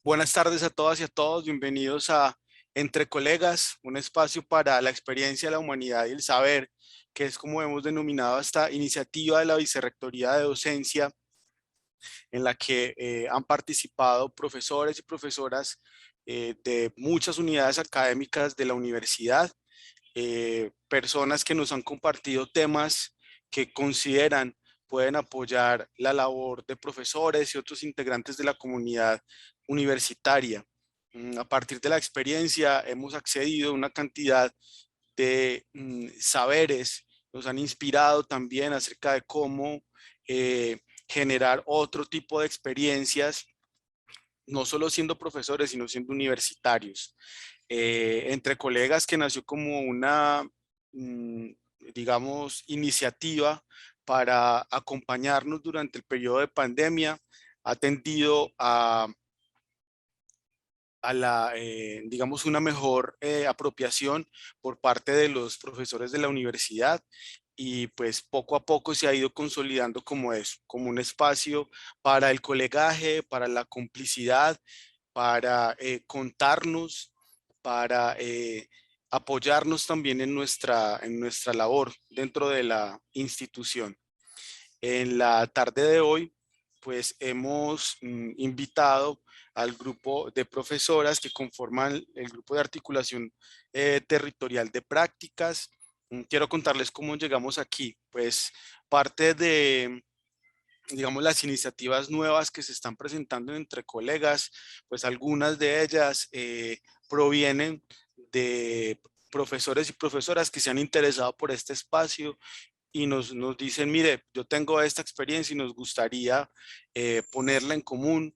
Buenas tardes a todas y a todos, bienvenidos a Entre Colegas, un espacio para la experiencia de la humanidad y el saber, que es como hemos denominado esta iniciativa de la Vicerrectoría de Docencia, en la que han participado profesores y profesoras de muchas unidades académicas de la universidad, personas que nos han compartido temas que consideran pueden apoyar la labor de profesores y otros integrantes de la comunidad universitaria. A partir de la experiencia hemos accedido a una cantidad de saberes, nos han inspirado también acerca de cómo generar otro tipo de experiencias, no solo siendo profesores, sino siendo universitarios. Entre Colegas, que nació como una, mm, digamos, iniciativa para acompañarnos durante el periodo de pandemia, ha tendido a la, digamos, una mejor apropiación por parte de los profesores de la universidad, y pues poco a poco se ha ido consolidando como eso, como un espacio para el colegaje, para la complicidad, para contarnos, para apoyarnos también en nuestra labor dentro de la institución. En la tarde de hoy, pues hemos invitado al grupo de profesoras que conforman el grupo de articulación territorial de prácticas. Quiero contarles cómo llegamos aquí. Pues parte de, digamos, las iniciativas nuevas que se están presentando entre colegas, pues algunas de ellas provienen de profesores y profesoras que se han interesado por este espacio y nos dicen, mire, yo tengo esta experiencia y nos gustaría ponerla en común,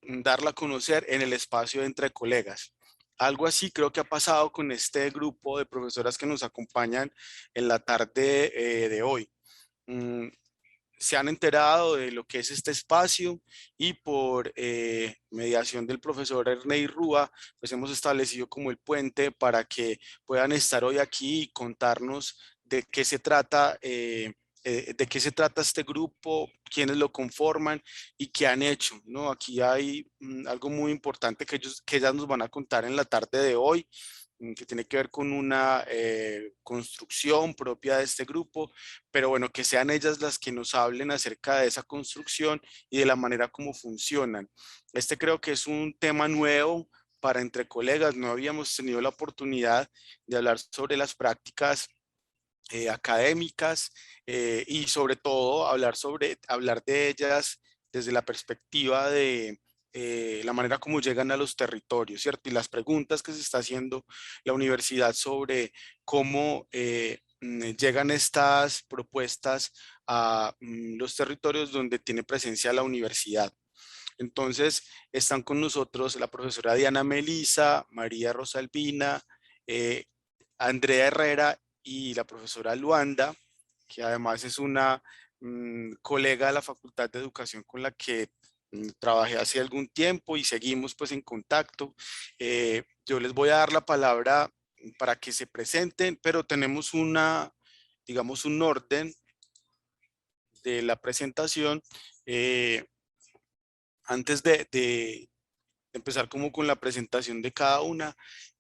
darla a conocer en el espacio entre colegas. Algo así creo que ha pasado con este grupo de profesoras que nos acompañan en la tarde de hoy. Mm, Se han enterado de lo que es este espacio y por mediación del profesor Ernei Rúa, pues hemos establecido como el puente para que puedan estar hoy aquí y contarnos de qué se trata este grupo, quiénes lo conforman y qué han hecho, ¿no? Aquí hay algo muy importante que ellas nos van a contar en la tarde de hoy, que tiene que ver con una construcción propia de este grupo, pero bueno, que sean ellas las que nos hablen acerca de esa construcción y de la manera como funcionan. Este creo que es un tema nuevo para entre colegas, no habíamos tenido la oportunidad de hablar sobre las prácticas académicas y sobre todo hablar de ellas desde la perspectiva de la manera como llegan a los territorios, ¿cierto? Y las preguntas que se está haciendo la universidad sobre cómo llegan estas propuestas a los territorios donde tiene presencia la universidad. Entonces, están con nosotros la profesora Diana Melisa, María Rosalvina, eh, Andrea Herrera y la profesora Luanda, que además es una colega de la Facultad de Educación con la que trabajé hace algún tiempo y seguimos pues en contacto. Yo les voy a dar la palabra para que se presenten, pero tenemos digamos, un orden de la presentación. Eh, Antes de empezar como con la presentación de cada una,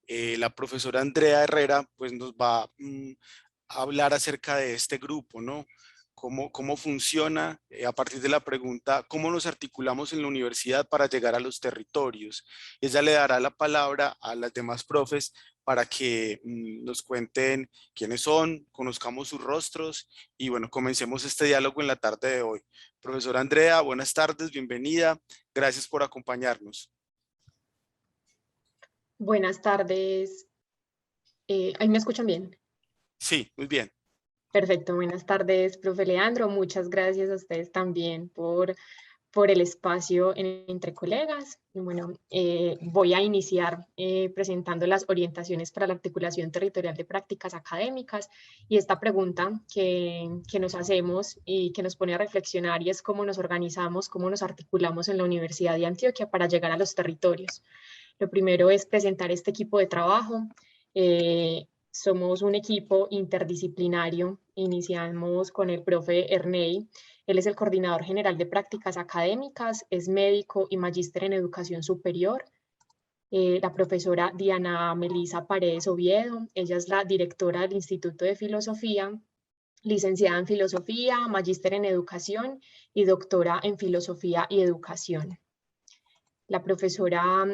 la profesora Andrea Herrera pues nos va a hablar acerca de este grupo, ¿no? Cómo funciona a partir de la pregunta, ¿cómo nos articulamos en la universidad para llegar a los territorios? Ella le dará la palabra a las demás profes para que nos cuenten quiénes son, conozcamos sus rostros y bueno, comencemos este diálogo en la tarde de hoy. Profesora Andrea, buenas tardes, bienvenida. Gracias por acompañarnos. Buenas tardes. ¿Ahí me escuchan bien? Sí, muy bien. Perfecto, buenas tardes, profe Leandro. Muchas gracias a ustedes también por el espacio Entre Colegas. Y bueno, voy a iniciar presentando las orientaciones para la articulación territorial de prácticas académicas y esta pregunta que nos hacemos y que nos pone a reflexionar y es cómo nos organizamos, cómo nos articulamos en la Universidad de Antioquia para llegar a los territorios. Lo primero es presentar este equipo de trabajo. Somos un equipo interdisciplinario. Iniciamos con el profe Ernei. Él es el coordinador general de prácticas académicas, es médico y magíster en educación superior. La profesora Diana Melisa Paredes Oviedo, ella es la directora del Instituto de Filosofía, licenciada en Filosofía, magíster en Educación y doctora en Filosofía y Educación. La profesora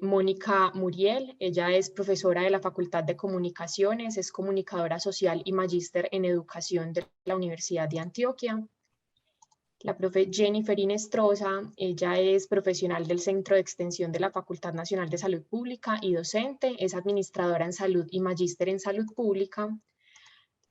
Mónica Muriel, ella es profesora de la Facultad de Comunicaciones, es comunicadora social y magíster en Educación de la Universidad de Antioquia. La profe Jennifer Inestrosa, ella es profesional del Centro de Extensión de la Facultad Nacional de Salud Pública y docente, es administradora en salud y magíster en salud pública.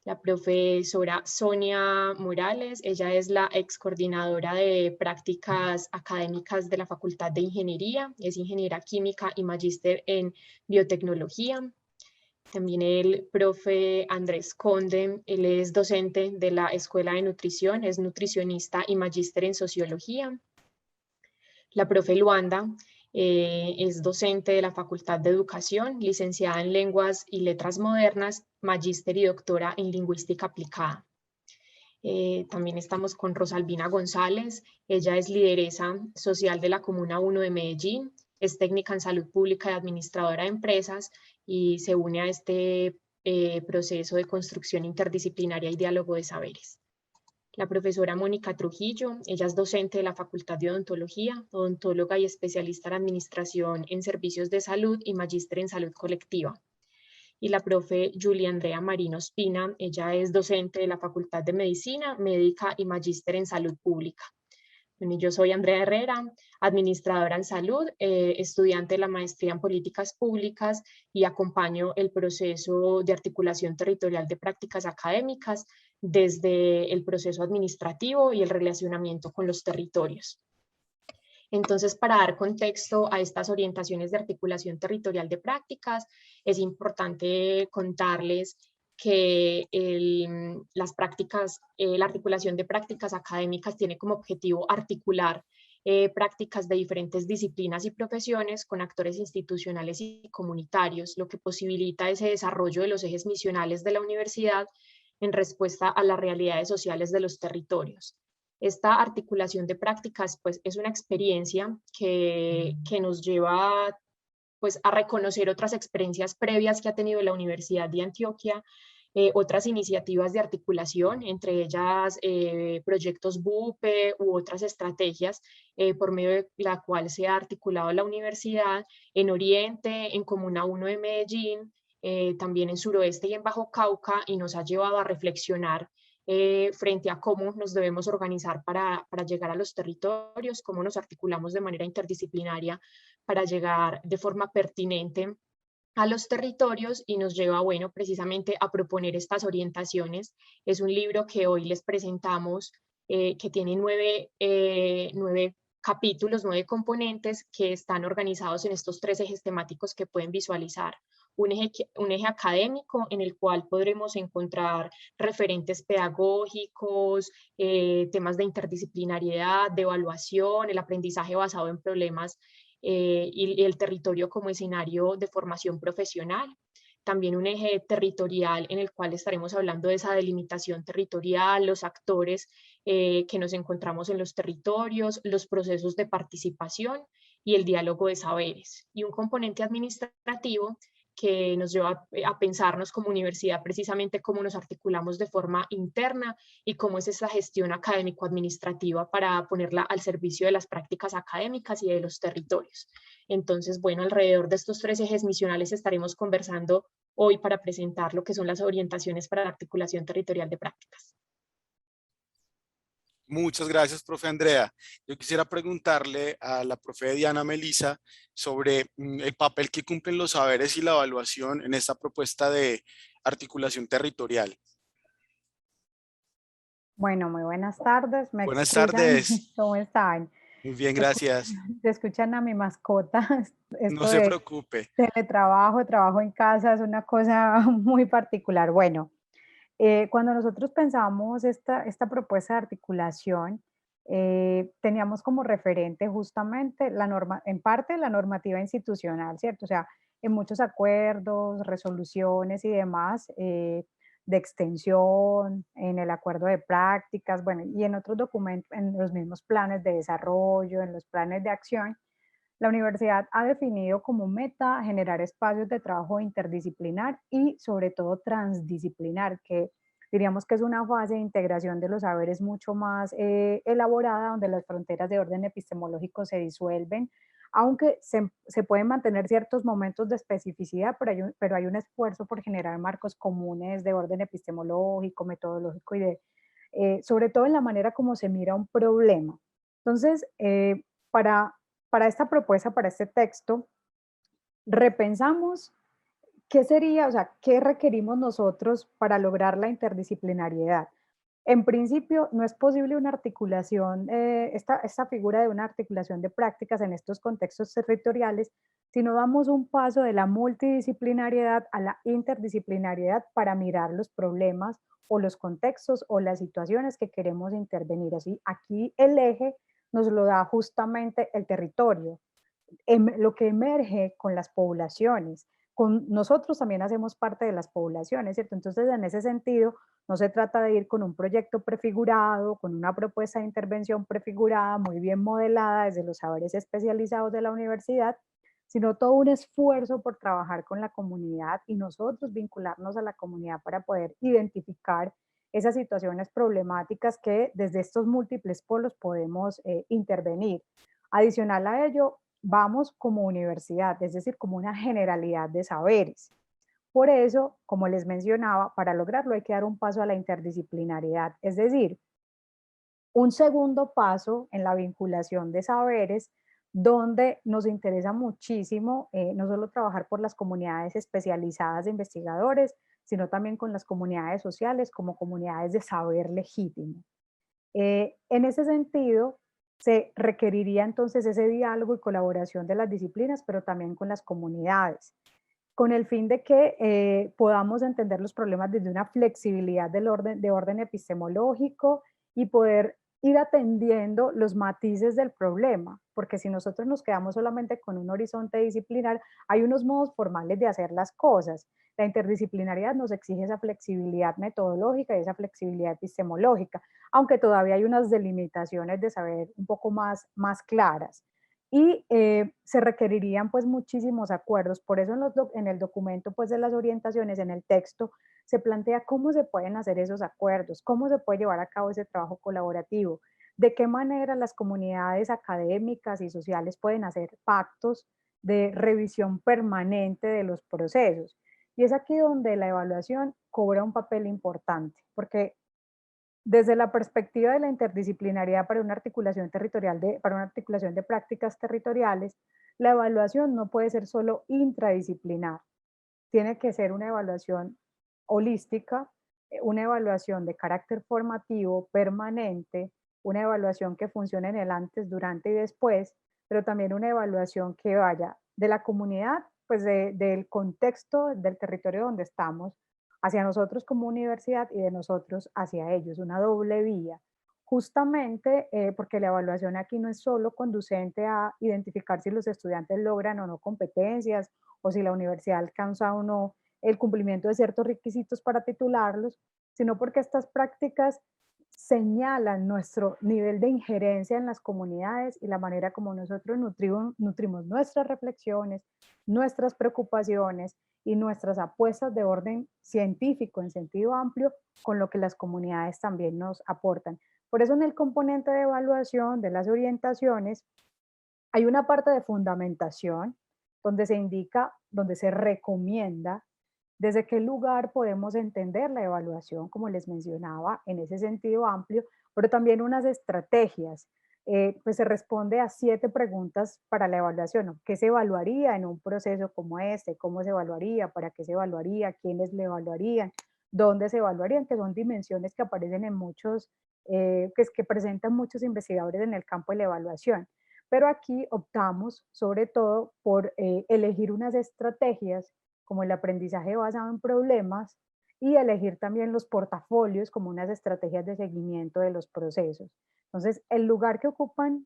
La profesora Sonia Morales, ella es la ex coordinadora de prácticas académicas de la Facultad de Ingeniería, es ingeniera química y magíster en biotecnología. También el profe Andrés Conde, él es docente de la Escuela de Nutrición, es nutricionista y magíster en sociología. La profe Luanda es docente de la Facultad de Educación, licenciada en Lenguas y Letras Modernas, magíster y doctora en Lingüística Aplicada. También estamos con Rosalvina González, ella es lideresa social de la Comuna 1 de Medellín, es técnica en salud pública y administradora de empresas y se une a este proceso de construcción interdisciplinaria y diálogo de saberes. La profesora Mónica Trujillo, ella es docente de la Facultad de Odontología, odontóloga y especialista en administración en servicios de salud y magíster en salud colectiva. Y la profe Julia Andrea Marino Espina, ella es docente de la Facultad de Medicina, médica y magíster en salud pública. Bueno, yo soy Andrea Herrera, administradora en salud, estudiante de la maestría en políticas públicas y acompaño el proceso de articulación territorial de prácticas académicas desde el proceso administrativo y el relacionamiento con los territorios. Entonces, para dar contexto a estas orientaciones de articulación territorial de prácticas, es importante contarles que las prácticas, la articulación de prácticas académicas tiene como objetivo articular prácticas de diferentes disciplinas y profesiones con actores institucionales y comunitarios, lo que posibilita ese desarrollo de los ejes misionales de la universidad en respuesta a las realidades sociales de los territorios. Esta articulación de prácticas pues, es una experiencia que nos lleva pues, a reconocer otras experiencias previas que ha tenido la Universidad de Antioquia, otras iniciativas de articulación, entre ellas proyectos BUPE u otras estrategias por medio de la cual se ha articulado la universidad en Oriente, en Comuna 1 de Medellín, también en Suroeste y en Bajo Cauca, y nos ha llevado a reflexionar frente a cómo nos debemos organizar para llegar a los territorios, cómo nos articulamos de manera interdisciplinaria para llegar de forma pertinente a los territorios y nos lleva, bueno, precisamente a proponer estas orientaciones. Es un libro que hoy les presentamos que tiene nueve capítulos, 9 componentes que están organizados en estos 3 ejes temáticos que pueden visualizar. Un eje académico en el cual podremos encontrar referentes pedagógicos, temas de interdisciplinariedad, de evaluación, el aprendizaje basado en problemas y el territorio como escenario de formación profesional. También un eje territorial en el cual estaremos hablando de esa delimitación territorial, los actores que nos encontramos en los territorios, los procesos de participación y el diálogo de saberes. Y un componente administrativo que nos lleva a pensarnos como universidad precisamente cómo nos articulamos de forma interna y cómo es esa gestión académico-administrativa para ponerla al servicio de las prácticas académicas y de los territorios. Entonces, bueno, alrededor de estos 3 ejes misionales estaremos conversando hoy para presentar lo que son las orientaciones para la articulación territorial de prácticas. Muchas gracias, profe Andrea. Yo quisiera preguntarle a la profe Diana Melisa sobre el papel que cumplen los saberes y la evaluación en esta propuesta de articulación territorial. Bueno, muy buenas tardes. ¿Me Buenas escuchan? tardes. ¿Cómo están? Muy bien, gracias. ¿Se escuchan a mi mascota? No Esto se de preocupe. teletrabajo, trabajo en casa es una cosa muy particular. Bueno, cuando nosotros pensamos esta propuesta de articulación, teníamos como referente justamente la norma, en parte la normativa institucional, ¿cierto? O sea, en muchos acuerdos, resoluciones y demás, de extensión, en el acuerdo de prácticas, bueno, y en otros documentos, en los mismos planes de desarrollo, en los planes de acción, la universidad ha definido como meta generar espacios de trabajo interdisciplinar y sobre todo transdisciplinar, que diríamos que es una fase de integración de los saberes mucho más elaborada, donde las fronteras de orden epistemológico se disuelven, aunque se pueden mantener ciertos momentos de especificidad, pero hay un esfuerzo por generar marcos comunes de orden epistemológico, metodológico y sobre todo en la manera como se mira un problema. Entonces, para para esta propuesta, para este texto, repensamos qué sería, o sea, qué requerimos nosotros para lograr la interdisciplinariedad. En principio, no es posible una articulación, esta figura de una articulación de prácticas en estos contextos territoriales, si no damos un paso de la multidisciplinariedad a la interdisciplinariedad para mirar los problemas o los contextos o las situaciones que queremos intervenir. Así, aquí el eje nos lo da justamente el territorio, lo que emerge con las poblaciones. Con nosotros también hacemos parte de las poblaciones, ¿cierto? Entonces, en ese sentido, no se trata de ir con un proyecto prefigurado, con una propuesta de intervención prefigurada, muy bien modelada desde los saberes especializados de la universidad, sino todo un esfuerzo por trabajar con la comunidad y nosotros vincularnos a la comunidad para poder identificar esas situaciones problemáticas que desde estos múltiples polos podemos intervenir. Adicional a ello, vamos como universidad, es decir, como una generalidad de saberes. Por eso, como les mencionaba, para lograrlo hay que dar un paso a la interdisciplinariedad, es decir, un segundo paso en la vinculación de saberes, donde nos interesa muchísimo no solo trabajar por las comunidades especializadas de investigadores, sino también con las comunidades sociales como comunidades de saber legítimo. En ese sentido, se requeriría entonces ese diálogo y colaboración de las disciplinas, pero también con las comunidades, con el fin de que podamos entender los problemas desde una flexibilidad de orden epistemológico y poder ir atendiendo los matices del problema, porque si nosotros nos quedamos solamente con un horizonte disciplinar, hay unos modos formales de hacer las cosas. La interdisciplinariedad nos exige esa flexibilidad metodológica y esa flexibilidad epistemológica, aunque todavía hay unas delimitaciones de saber un poco más claras y se requerirían pues muchísimos acuerdos. Por eso en el documento pues de las orientaciones, en el texto, se plantea cómo se pueden hacer esos acuerdos, cómo se puede llevar a cabo ese trabajo colaborativo, de qué manera las comunidades académicas y sociales pueden hacer pactos de revisión permanente de los procesos. Y es aquí donde la evaluación cobra un papel importante, porque desde la perspectiva de la interdisciplinariedad para una articulación territorial para una articulación de prácticas territoriales, la evaluación no puede ser solo intradisciplinar, tiene que ser una evaluación holística, una evaluación de carácter formativo permanente, una evaluación que funcione en el antes, durante y después, pero también una evaluación que vaya de la comunidad, pues del contexto del territorio donde estamos, hacia nosotros como universidad y de nosotros hacia ellos, una doble vía. Justamente porque la evaluación aquí no es solo conducente a identificar si los estudiantes logran o no competencias o si la universidad alcanza o no el cumplimiento de ciertos requisitos para titularlos, sino porque estas prácticas señalan nuestro nivel de injerencia en las comunidades y la manera como nosotros nutrimos nuestras reflexiones, nuestras preocupaciones y nuestras apuestas de orden científico en sentido amplio con lo que las comunidades también nos aportan. Por eso en el componente de evaluación de las orientaciones hay una parte de fundamentación donde se indica, donde se recomienda desde qué lugar podemos entender la evaluación, como les mencionaba, en ese sentido amplio, pero también unas estrategias. Pues se responde a 7 preguntas para la evaluación, ¿no? ¿Qué se evaluaría en un proceso como este? ¿Cómo se evaluaría? ¿Para qué se evaluaría? ¿Quiénes le evaluarían? ¿Dónde se evaluarían? Que son dimensiones que aparecen en muchos, que presentan muchos investigadores en el campo de la evaluación. Pero aquí optamos sobre todo por elegir unas estrategias como el aprendizaje basado en problemas y elegir también los portafolios como unas estrategias de seguimiento de los procesos. Entonces, el lugar que ocupan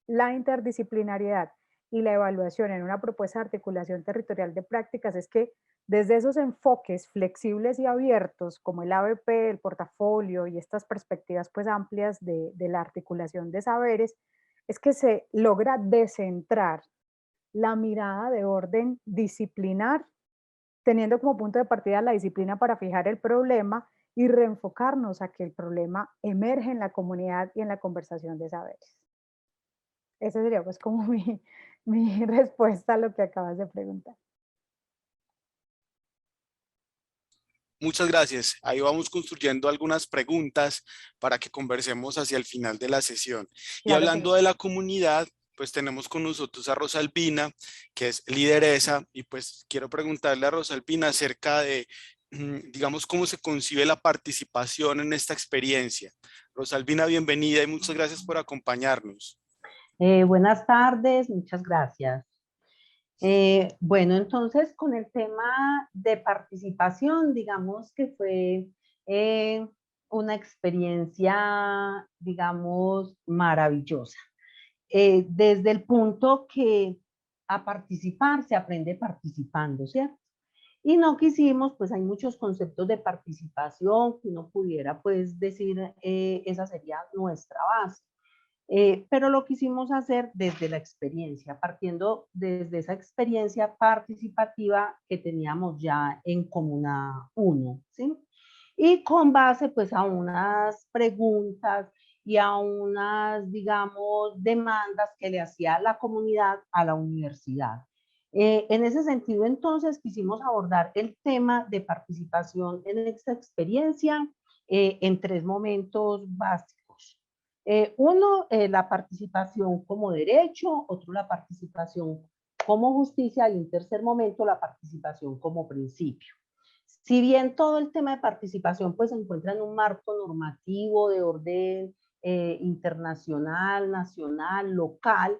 la interdisciplinariedad y la evaluación en una propuesta de articulación territorial de prácticas es que desde esos enfoques flexibles y abiertos, como el ABP, el portafolio y estas perspectivas pues amplias de la articulación de saberes, es que se logra descentrar la mirada de orden disciplinar, teniendo como punto de partida la disciplina para fijar el problema y reenfocarnos a que el problema emerge en la comunidad y en la conversación de saberes. Esa sería pues como mi respuesta a lo que acabas de preguntar. Muchas gracias. Ahí vamos construyendo algunas preguntas para que conversemos hacia el final de la sesión. Y Claro que sí. hablando de la comunidad, pues tenemos con nosotros a Rosalpina, que es lideresa, y pues quiero preguntarle a Rosalpina acerca de, digamos, cómo se concibe la participación en esta experiencia. Rosalpina, bienvenida y muchas gracias por acompañarnos. Buenas tardes, muchas gracias. Bueno, entonces con el tema de participación, digamos que fue una experiencia, digamos, maravillosa. Desde el punto que a participar se aprende participando, ¿cierto? Y no quisimos, pues hay muchos conceptos de participación que uno pudiera pues decir, esa sería nuestra base. Pero lo quisimos hacer desde la experiencia, partiendo desde esa experiencia participativa que teníamos ya en Comuna 1, ¿sí? Y con base pues a unas preguntas y a unas, digamos, demandas que le hacía la comunidad a la universidad. En ese sentido, entonces, quisimos abordar el tema de participación en esta experiencia en 3 momentos básicos. Uno, la participación como derecho, otro, la participación como justicia y en tercer momento, la participación como principio. Si bien todo el tema de participación pues, se encuentra en un marco normativo de orden internacional, nacional, local,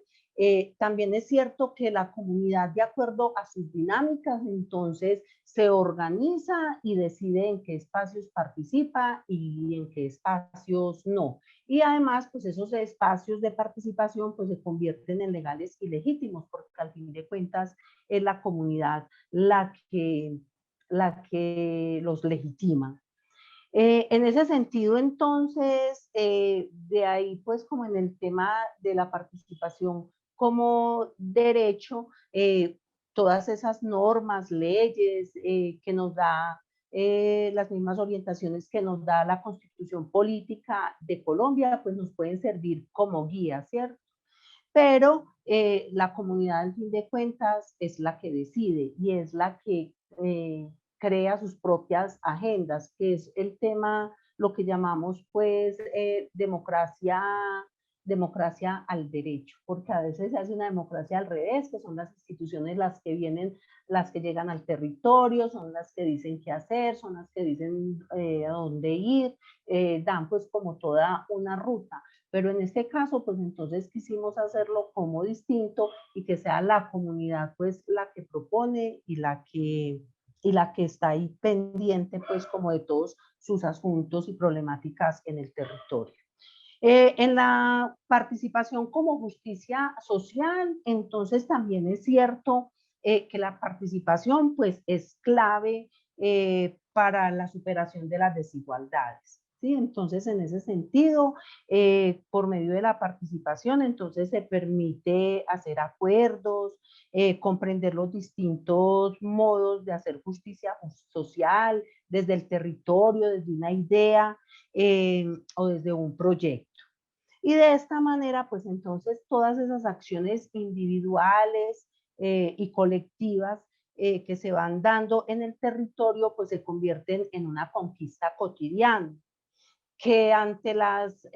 también es cierto que la comunidad, de acuerdo a sus dinámicas, entonces se organiza y decide en qué espacios participa y en qué espacios no. Y además, pues esos espacios de participación pues se convierten en legales y legítimos, porque al fin de cuentas es la comunidad la que los legitima. En ese sentido, entonces, de ahí, pues, como en el tema de la participación como derecho, todas esas normas, leyes que nos da, las mismas orientaciones que nos da la Constitución Política de Colombia, pues nos pueden servir como guía, ¿cierto? Pero la comunidad, al fin de cuentas, es la que decide y es la que crea sus propias agendas, que es el tema, lo que llamamos pues democracia al derecho, porque a veces se hace una democracia al revés, que son las instituciones las que vienen, las que llegan al territorio, son las que dicen qué hacer, son las que dicen a dónde ir, dan pues como toda una ruta. Pero en este caso, pues entonces quisimos hacerlo como distinto y que sea la comunidad pues la que propone y la que está ahí pendiente pues como de todos sus asuntos y problemáticas en el territorio. En la participación como justicia social, entonces también es cierto que la participación pues es clave para la superación de las desigualdades. ¿Sí? Entonces, en ese sentido, por medio de la participación, entonces se permite hacer acuerdos, comprender los distintos modos de hacer justicia social desde el territorio, desde una idea o desde un proyecto. Y de esta manera, pues entonces todas esas acciones individuales y colectivas que se van dando en el territorio, pues se convierten en una conquista cotidiana, que ante las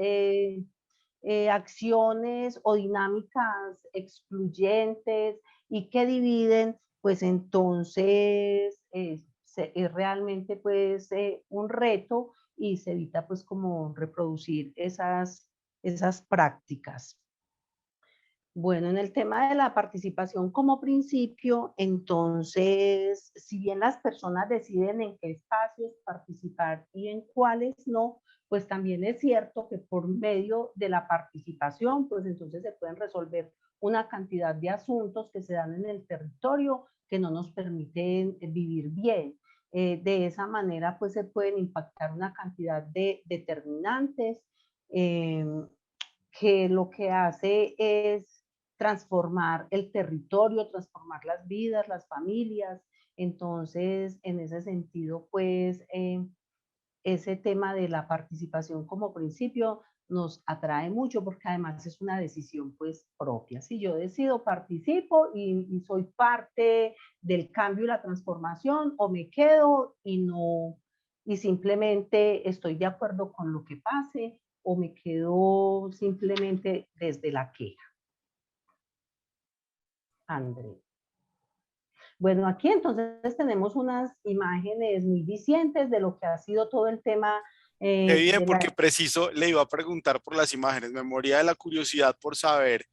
acciones o dinámicas excluyentes y que dividen, pues entonces es realmente pues un reto y se evita pues como reproducir esas prácticas. Bueno, en el tema de la participación como principio, entonces, si bien las personas deciden en qué espacios participar y en cuáles no, pues también es cierto que por medio de la participación, pues entonces se pueden resolver una cantidad de asuntos que se dan en el territorio que no nos permiten vivir bien. De esa manera, pues se pueden impactar una cantidad de determinantes que lo que hace es transformar el territorio, transformar las vidas, las familias. Entonces, en ese sentido, pues, ese tema de la participación como principio nos atrae mucho porque además es una decisión pues propia. Si yo decido participo y soy parte del cambio y la transformación, o me quedo y simplemente estoy de acuerdo con lo que pase, o me quedo simplemente desde la queja. André. Bueno, aquí entonces tenemos unas imágenes muy vicientes de lo que ha sido todo el tema. Qué bien, porque preciso le iba a preguntar por las imágenes. Me moría de la curiosidad por saber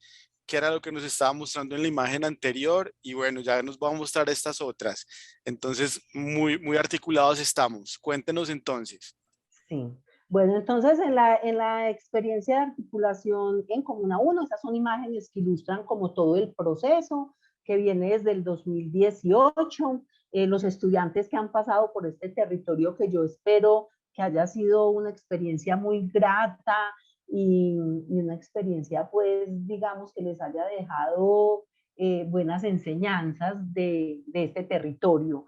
qué era lo que nos estaba mostrando en la imagen anterior y bueno, ya nos va a mostrar estas otras. Entonces, muy articulados estamos. Cuéntenos entonces. Sí. Bueno, entonces en la experiencia de articulación en Comuna 1, estas son imágenes que ilustran como todo el proceso que viene desde el 2018, los estudiantes que han pasado por este territorio que yo espero que haya sido una experiencia muy grata y una experiencia pues digamos que les haya dejado buenas enseñanzas de este territorio.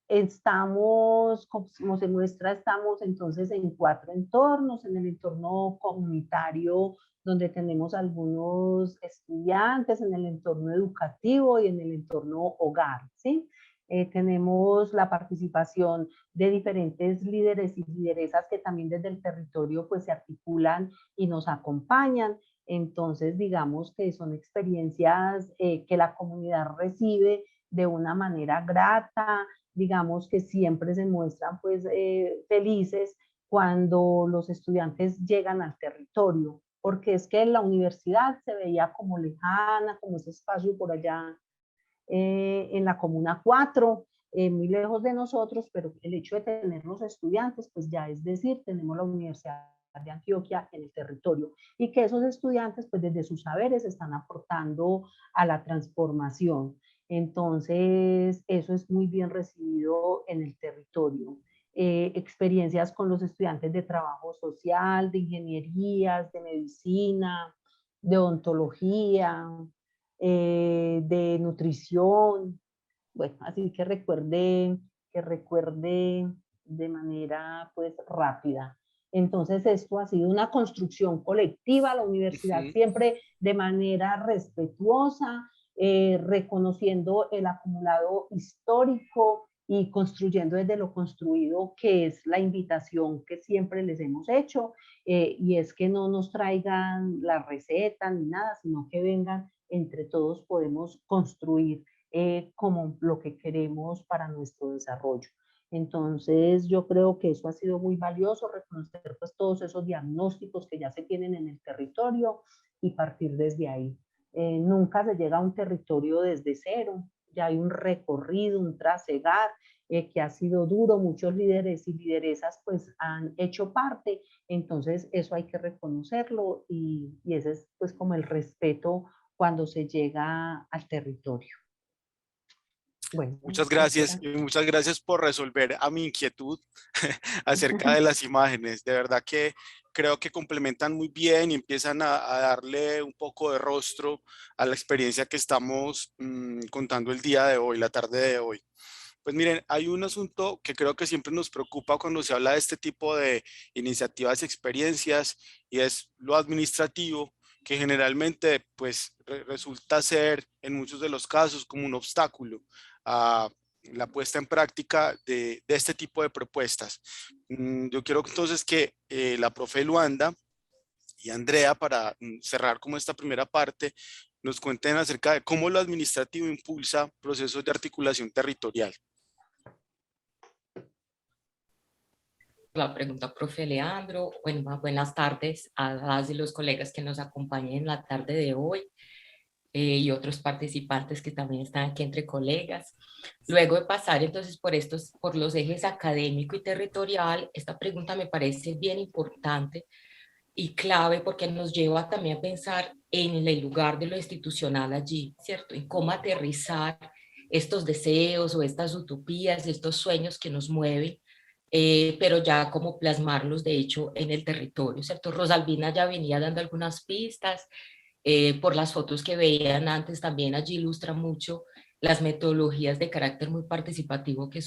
Estamos, como se muestra, estamos entonces en 4 entornos, en el entorno comunitario, donde tenemos algunos estudiantes, en el entorno educativo y en el entorno hogar, ¿sí? Tenemos la participación de diferentes líderes y lideresas que también desde el territorio pues se articulan y nos acompañan. Entonces, digamos que son experiencias que la comunidad recibe de una manera grata, digamos que siempre se muestran pues felices cuando los estudiantes llegan al territorio, porque es que la universidad se veía como lejana, como ese espacio por allá en la Comuna 4, muy lejos de nosotros, pero el hecho de tener los estudiantes, pues ya es decir, tenemos la Universidad de Antioquia en el territorio y que esos estudiantes pues desde sus saberes están aportando a la transformación. Entonces, eso es muy bien recibido en el territorio. Experiencias con los estudiantes de trabajo social, de ingenierías, de medicina, de odontología, de nutrición. Bueno, así que recuerde de manera pues rápida. Entonces esto ha sido una construcción colectiva, la universidad siempre de manera respetuosa, reconociendo el acumulado histórico y construyendo desde lo construido, que es la invitación que siempre les hemos hecho, y es que no nos traigan la receta ni nada, sino que vengan, entre todos podemos construir como lo que queremos para nuestro desarrollo. Entonces yo creo que eso ha sido muy valioso, reconocer pues todos esos diagnósticos que ya se tienen en el territorio y partir desde ahí. Nunca se llega a un territorio desde cero, ya hay un recorrido, un trasegar que ha sido duro, muchos líderes y lideresas pues han hecho parte, entonces eso hay que reconocerlo y ese es pues como el respeto cuando se llega al territorio. Bueno, muchas gracias y muchas gracias por resolver a mi inquietud acerca de las imágenes. De verdad que creo que complementan muy bien y empiezan a darle un poco de rostro a la experiencia que estamos contando el día de hoy, la tarde de hoy. Pues miren, hay un asunto que creo que siempre nos preocupa cuando se habla de este tipo de iniciativas y experiencias y es lo administrativo, que generalmente pues resulta ser en muchos de los casos como un obstáculo a la puesta en práctica de este tipo de propuestas. Yo quiero entonces que la profe Luanda y Andrea, para cerrar como esta primera parte, nos cuenten acerca de cómo lo administrativo impulsa procesos de articulación territorial. La pregunta, profe Leandro. Bueno, buenas tardes a las y los colegas que nos acompañan en la tarde de hoy y otros participantes que también están aquí entre colegas. Luego de pasar entonces por los ejes académico y territorial, esta pregunta me parece bien importante y clave porque nos lleva también a pensar en el lugar de lo institucional allí, ¿cierto? En cómo aterrizar estos deseos o estas utopías, estos sueños que nos mueven, pero ya como plasmarlos de hecho en el territorio, ¿cierto? Rosalvina ya venía dando algunas pistas, por las fotos que veían antes también allí ilustra mucho las metodologías de carácter muy participativo que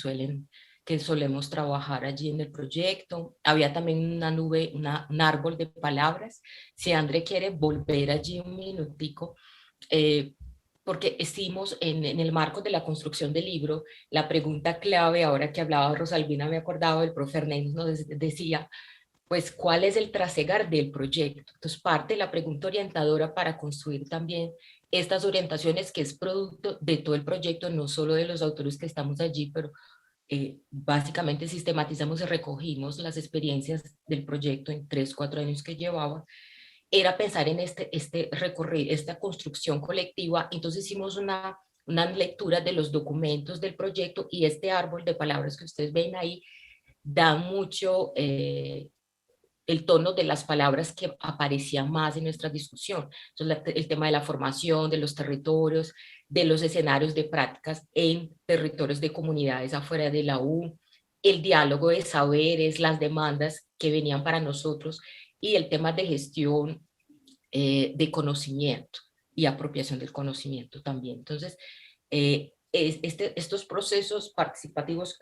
solemos trabajar allí en el proyecto. Había también una nube, un árbol de palabras. Si André quiere volver allí un minutico, porque hicimos en el marco de la construcción del libro, la pregunta clave, ahora que hablaba Rosalvina, me acordaba, el profe Hernández nos decía, pues, ¿cuál es el trasegar del proyecto? Entonces, parte de la pregunta orientadora para construir también estas orientaciones, que es producto de todo el proyecto, no solo de los autores que estamos allí, pero básicamente sistematizamos y recogimos las experiencias del proyecto en 3, 4 años que llevaba, era pensar en este recorrido, esta construcción colectiva. Entonces hicimos una lectura de los documentos del proyecto, y este árbol de palabras que ustedes ven ahí da mucho el tono de las palabras que aparecían más en nuestra discusión. Entonces, el tema de la formación, de los territorios, de los escenarios de prácticas en territorios de comunidades afuera de la U, el diálogo de saberes, las demandas que venían para nosotros, y el tema de gestión de conocimiento y apropiación del conocimiento también. Entonces, estos procesos participativos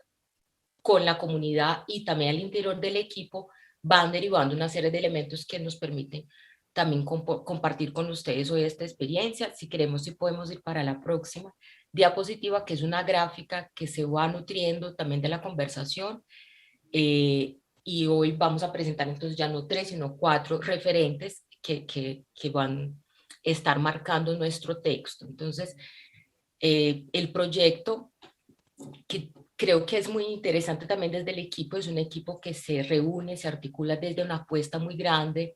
con la comunidad y también al interior del equipo van derivando una serie de elementos que nos permiten también compartir con ustedes hoy esta experiencia. Si queremos, si podemos ir para la próxima diapositiva, que es una gráfica que se va nutriendo también de la conversación. Y hoy vamos a presentar entonces ya no 3, sino 4 referentes que van a estar marcando nuestro texto. Entonces, el proyecto, que creo que es muy interesante también desde el equipo, es un equipo que se reúne, se articula desde una apuesta muy grande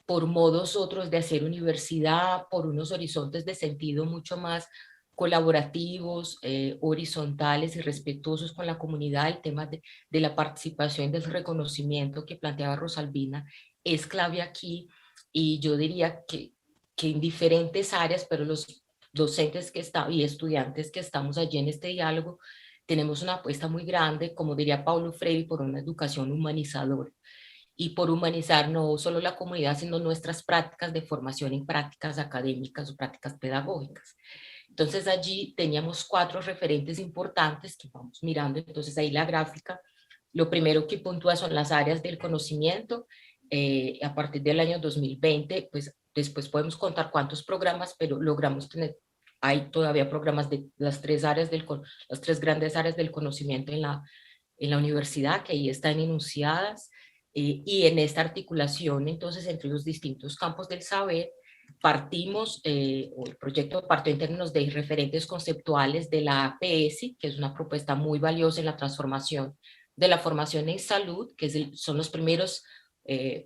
por modos otros de hacer universidad, por unos horizontes de sentido mucho más colaborativos, horizontales y respetuosos con la comunidad. El tema de la participación y del reconocimiento que planteaba Rosalvina es clave aquí, y yo diría que en diferentes áreas, pero los docentes y estudiantes que estamos allí en este diálogo, tenemos una apuesta muy grande, como diría Paulo Freire, por una educación humanizadora, y por humanizar no solo la comunidad, sino nuestras prácticas de formación en prácticas académicas o prácticas pedagógicas. Entonces allí teníamos 4 referentes importantes que vamos mirando. Entonces ahí la gráfica, lo primero que puntúa son las áreas del conocimiento. A partir del año 2020, pues después podemos contar cuántos programas, pero logramos tener, hay todavía programas de las 3 grandes áreas del conocimiento en la universidad, que ahí están enunciadas. Y en esta articulación, entonces, entre los distintos campos del saber, partimos, o el proyecto partió en términos de referentes conceptuales de la APS, que es una propuesta muy valiosa en la transformación de la formación en salud, que son los primeros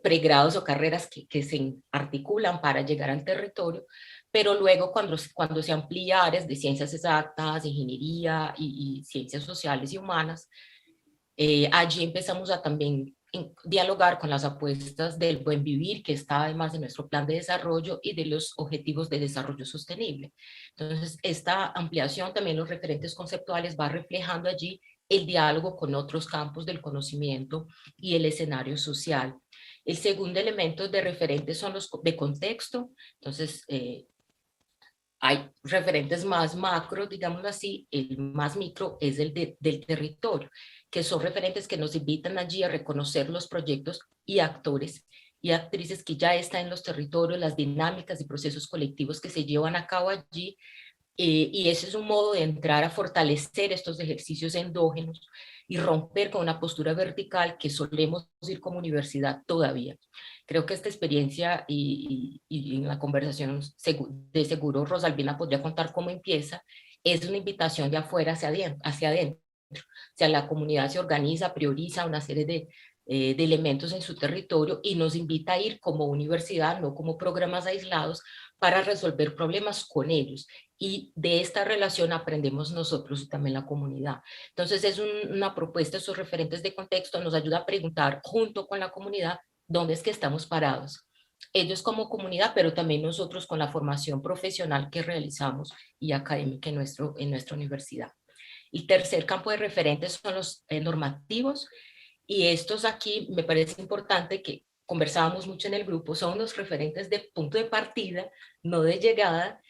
pregrados o carreras que se articulan para llegar al territorio, pero luego cuando se amplía áreas de ciencias exactas, ingeniería y ciencias sociales y humanas, allí empezamos a también dialogar con las apuestas del buen vivir, que está además de nuestro plan de desarrollo, y de los objetivos de desarrollo sostenible. Entonces, esta ampliación, también los referentes conceptuales, va reflejando allí el diálogo con otros campos del conocimiento y el escenario social. El segundo elemento de referentes son los de contexto. Entonces, hay referentes más macro, digámoslo así. El más micro es el del territorio, que son referentes que nos invitan allí a reconocer los proyectos y actores y actrices que ya están en los territorios, las dinámicas y procesos colectivos que se llevan a cabo allí. Y ese es un modo de entrar a fortalecer estos ejercicios endógenos y romper con una postura vertical que solemos ir como universidad todavía. Creo que esta experiencia, y en la conversación de seguro Rosalvina podría contar cómo empieza, es una invitación de afuera hacia adentro. O sea, la comunidad se organiza, prioriza una serie de elementos en su territorio y nos invita a ir como universidad, no como programas aislados, para resolver problemas con ellos. Y de esta relación aprendemos nosotros y también la comunidad. Entonces es una propuesta, esos referentes de contexto nos ayuda a preguntar junto con la comunidad dónde es que estamos parados. Ellos como comunidad, pero también nosotros con la formación profesional que realizamos y académica en nuestra universidad. El tercer campo de referentes son los normativos, y estos aquí me parece importante que conversábamos mucho en el grupo, son los referentes de punto de partida, no de llegada,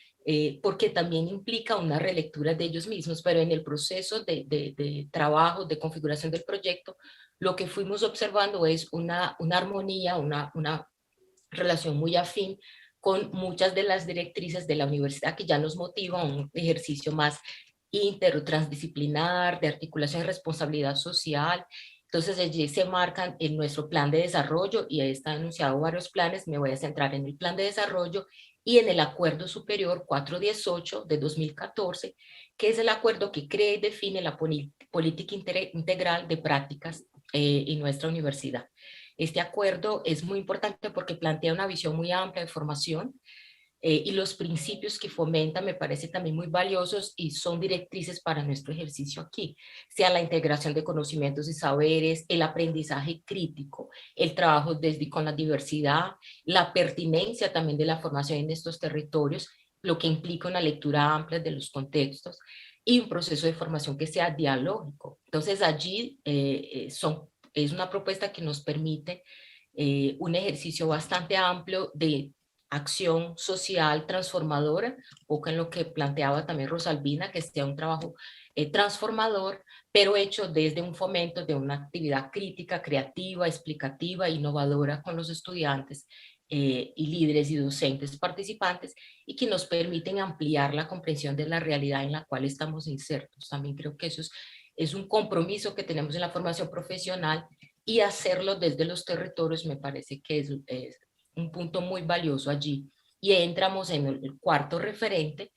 porque también implica una relectura de ellos mismos, pero en el proceso de trabajo, de configuración del proyecto, lo que fuimos observando es una armonía, una relación muy afín con muchas de las directrices de la universidad que ya nos motiva a un ejercicio más inter o transdisciplinar, de articulación y responsabilidad social. Entonces allí se marcan en nuestro plan de desarrollo, y ahí están anunciados varios planes. Me voy a centrar en el plan de desarrollo y en el Acuerdo Superior 418 de 2014, que es el acuerdo que crea y define la política integral de prácticas en nuestra universidad. Este acuerdo es muy importante porque plantea una visión muy amplia de formación, y los principios que fomenta me parece también muy valiosos y son directrices para nuestro ejercicio aquí, sea la integración de conocimientos y saberes, el aprendizaje crítico, el trabajo desde con la diversidad, la pertinencia también de la formación en estos territorios, lo que implica una lectura amplia de los contextos y un proceso de formación que sea dialógico. Entonces allí es una propuesta que nos permite un ejercicio bastante amplio de acción social transformadora, poco en lo que planteaba también Rosalvina, que sea un trabajo transformador, pero hecho desde un fomento de una actividad crítica, creativa, explicativa, innovadora con los estudiantes y líderes y docentes participantes, y que nos permiten ampliar la comprensión de la realidad en la cual estamos insertos. También creo que eso es un compromiso que tenemos en la formación profesional, y hacerlo desde los territorios me parece que es un punto muy valioso allí. Y entramos en el cuarto referente,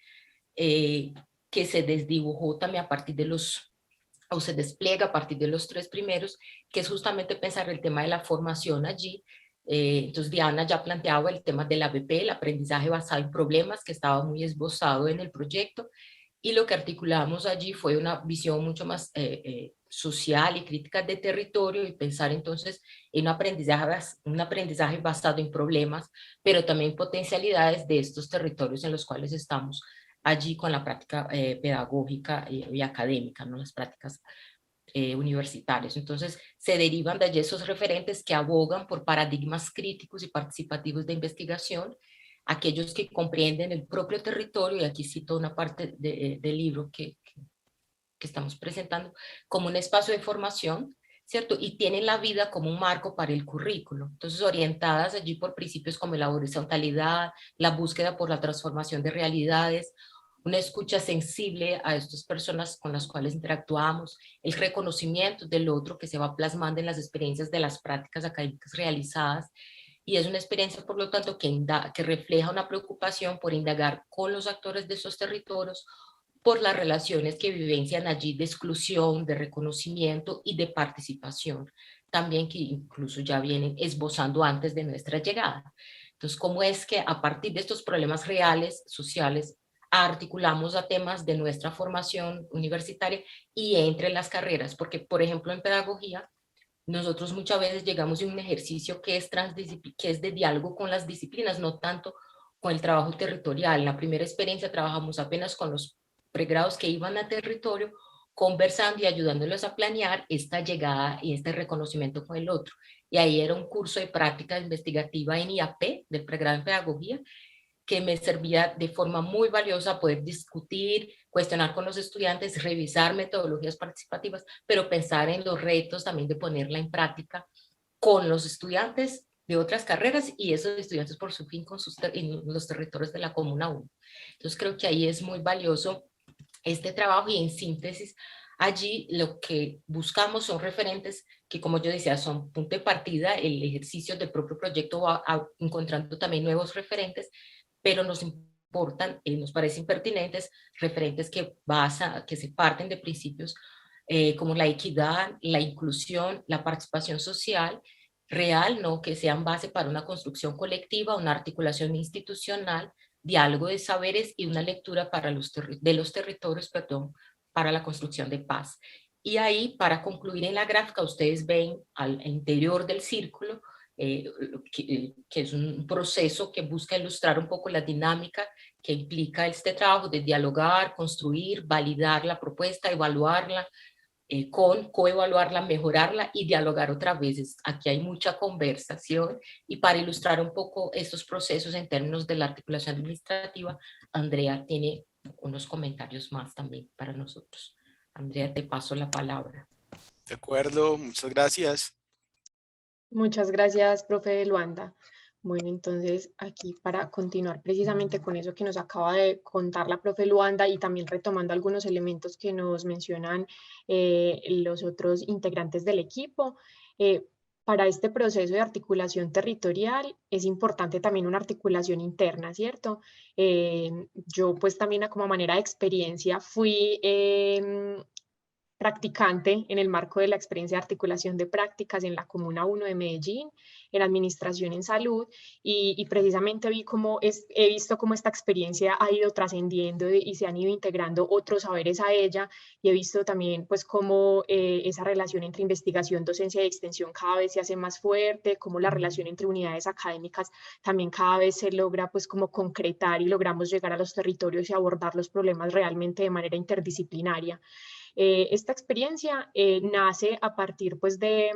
que se desdibujó también a partir de o se despliega a partir de los tres primeros, que es justamente pensar el tema de la formación allí. Entonces Diana ya planteaba el tema del ABP, el aprendizaje basado en problemas, que estaba muy esbozado en el proyecto, y lo que articulamos allí fue una visión mucho más social y crítica de territorio, y pensar entonces en un aprendizaje basado en problemas, pero también potencialidades de estos territorios en los cuales estamos allí con la práctica pedagógica y académica, ¿no? Las prácticas universitarias. Entonces se derivan de allí esos referentes que abogan por paradigmas críticos y participativos de investigación, aquellos que comprenden el propio territorio, y aquí cito una parte del libro que estamos presentando, como un espacio de formación, ¿cierto? Y tienen la vida como un marco para el currículo. Entonces, orientadas allí por principios como la horizontalidad, la búsqueda por la transformación de realidades, una escucha sensible a estas personas con las cuales interactuamos, el reconocimiento del otro que se va plasmando en las experiencias de las prácticas académicas realizadas. Y es una experiencia, por lo tanto, que refleja una preocupación por indagar con los actores de esos territorios, por las relaciones que vivencian allí de exclusión, de reconocimiento y de participación, también que incluso ya vienen esbozando antes de nuestra llegada. Entonces, ¿cómo es que a partir de estos problemas reales, sociales, articulamos a temas de nuestra formación universitaria y entre las carreras? Porque, por ejemplo, en pedagogía, nosotros muchas veces llegamos a un ejercicio que es de diálogo con las disciplinas, no tanto con el trabajo territorial. En la primera experiencia trabajamos apenas con los pregrados que iban a territorio, conversando y ayudándolos a planear esta llegada y este reconocimiento con el otro. Y ahí era un curso de práctica investigativa en IAP, del pregrado en pedagogía, que me servía de forma muy valiosa poder discutir, cuestionar con los estudiantes, revisar metodologías participativas, pero pensar en los retos también de ponerla en práctica con los estudiantes de otras carreras y esos estudiantes por su fin en los territorios de la Comuna 1. Entonces creo que ahí es muy valioso este trabajo, y en síntesis allí lo que buscamos son referentes que, como yo decía, son punto de partida. El ejercicio del propio proyecto va encontrando también nuevos referentes, pero nos importan, nos parecen pertinentes referentes que se parten de principios como la equidad, la inclusión, la participación social real, ¿no? Que sean base para una construcción colectiva, una articulación institucional, diálogo de saberes y una lectura de los territorios, perdón, para la construcción de paz. Y ahí, para concluir en la gráfica, ustedes ven al interior del círculo que es un proceso que busca ilustrar un poco la dinámica que implica este trabajo de dialogar, construir, validar la propuesta, evaluarla, coevaluarla, mejorarla y dialogar otras veces. Aquí hay mucha conversación y para ilustrar un poco estos procesos en términos de la articulación administrativa, Andrea tiene unos comentarios más también para nosotros. Andrea, te paso la palabra. De acuerdo, muchas gracias. Muchas gracias, profe Luanda. Bueno, entonces aquí para continuar precisamente con eso que nos acaba de contar la profe Luanda y también retomando algunos elementos que nos mencionan los otros integrantes del equipo, para este proceso de articulación territorial es importante también una articulación interna, ¿cierto? Yo pues también como manera de experiencia fui practicante en el marco de la experiencia de articulación de prácticas en la Comuna 1 de Medellín, en Administración en Salud, y precisamente he visto cómo esta experiencia ha ido trascendiendo y se han ido integrando otros saberes a ella, y he visto también pues cómo esa relación entre investigación, docencia y extensión cada vez se hace más fuerte, cómo la relación entre unidades académicas también cada vez se logra pues como concretar y logramos llegar a los territorios y abordar los problemas realmente de manera interdisciplinaria. Esta experiencia nace a partir pues de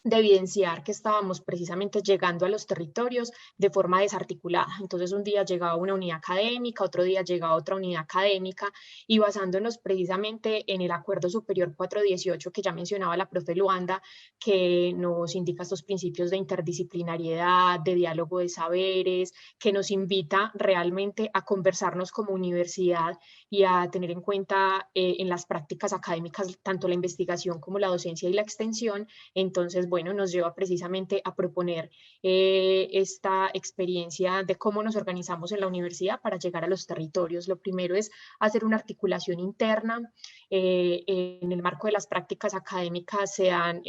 evidenciar que estábamos precisamente llegando a los territorios de forma desarticulada. Entonces un día llegaba una unidad académica, otro día llegaba otra unidad académica y basándonos precisamente en el Acuerdo Superior 418 que ya mencionaba la profe Luanda, que nos indica estos principios de interdisciplinariedad, de diálogo de saberes, que nos invita realmente a conversarnos como universidad y a tener en cuenta en las prácticas académicas tanto la investigación como la docencia y la extensión. Entonces, bueno, nos lleva precisamente a proponer esta experiencia de cómo nos organizamos en la universidad para llegar a los territorios. Lo primero es hacer una articulación interna. En el marco de las prácticas académicas se dan,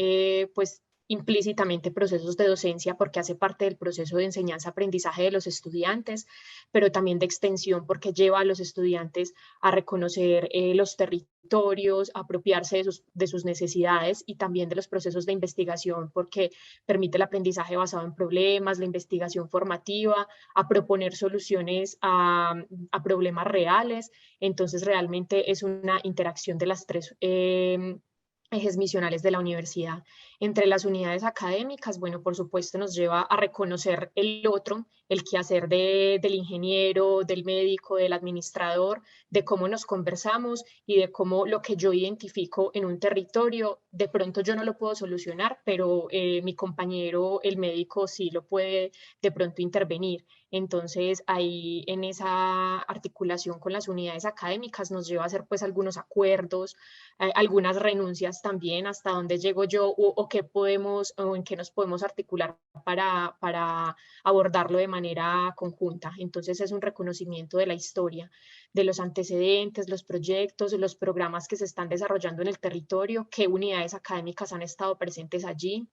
pues, implícitamente procesos de docencia porque hace parte del proceso de enseñanza-aprendizaje de los estudiantes, pero también de extensión porque lleva a los estudiantes a reconocer los territorios, a apropiarse de sus necesidades y también de los procesos de investigación porque permite el aprendizaje basado en problemas, la investigación formativa, a proponer soluciones a problemas reales. Entonces realmente es una interacción de las tres ejes misionales de la universidad. Entre las unidades académicas, bueno, por supuesto nos lleva a reconocer el otro, el quehacer del ingeniero, del médico, del administrador, de cómo nos conversamos y de cómo lo que yo identifico en un territorio, de pronto yo no lo puedo solucionar, pero mi compañero, el médico, sí lo puede de pronto intervenir. Entonces, ahí en esa articulación con las unidades académicas nos lleva a hacer pues algunos acuerdos, algunas renuncias también, hasta dónde llego yo o qué podemos o en qué nos podemos articular para abordarlo de manera conjunta. Entonces, es un reconocimiento de la historia, de los antecedentes, los proyectos, los programas que se están desarrollando en el territorio, qué unidades académicas han estado presentes allí.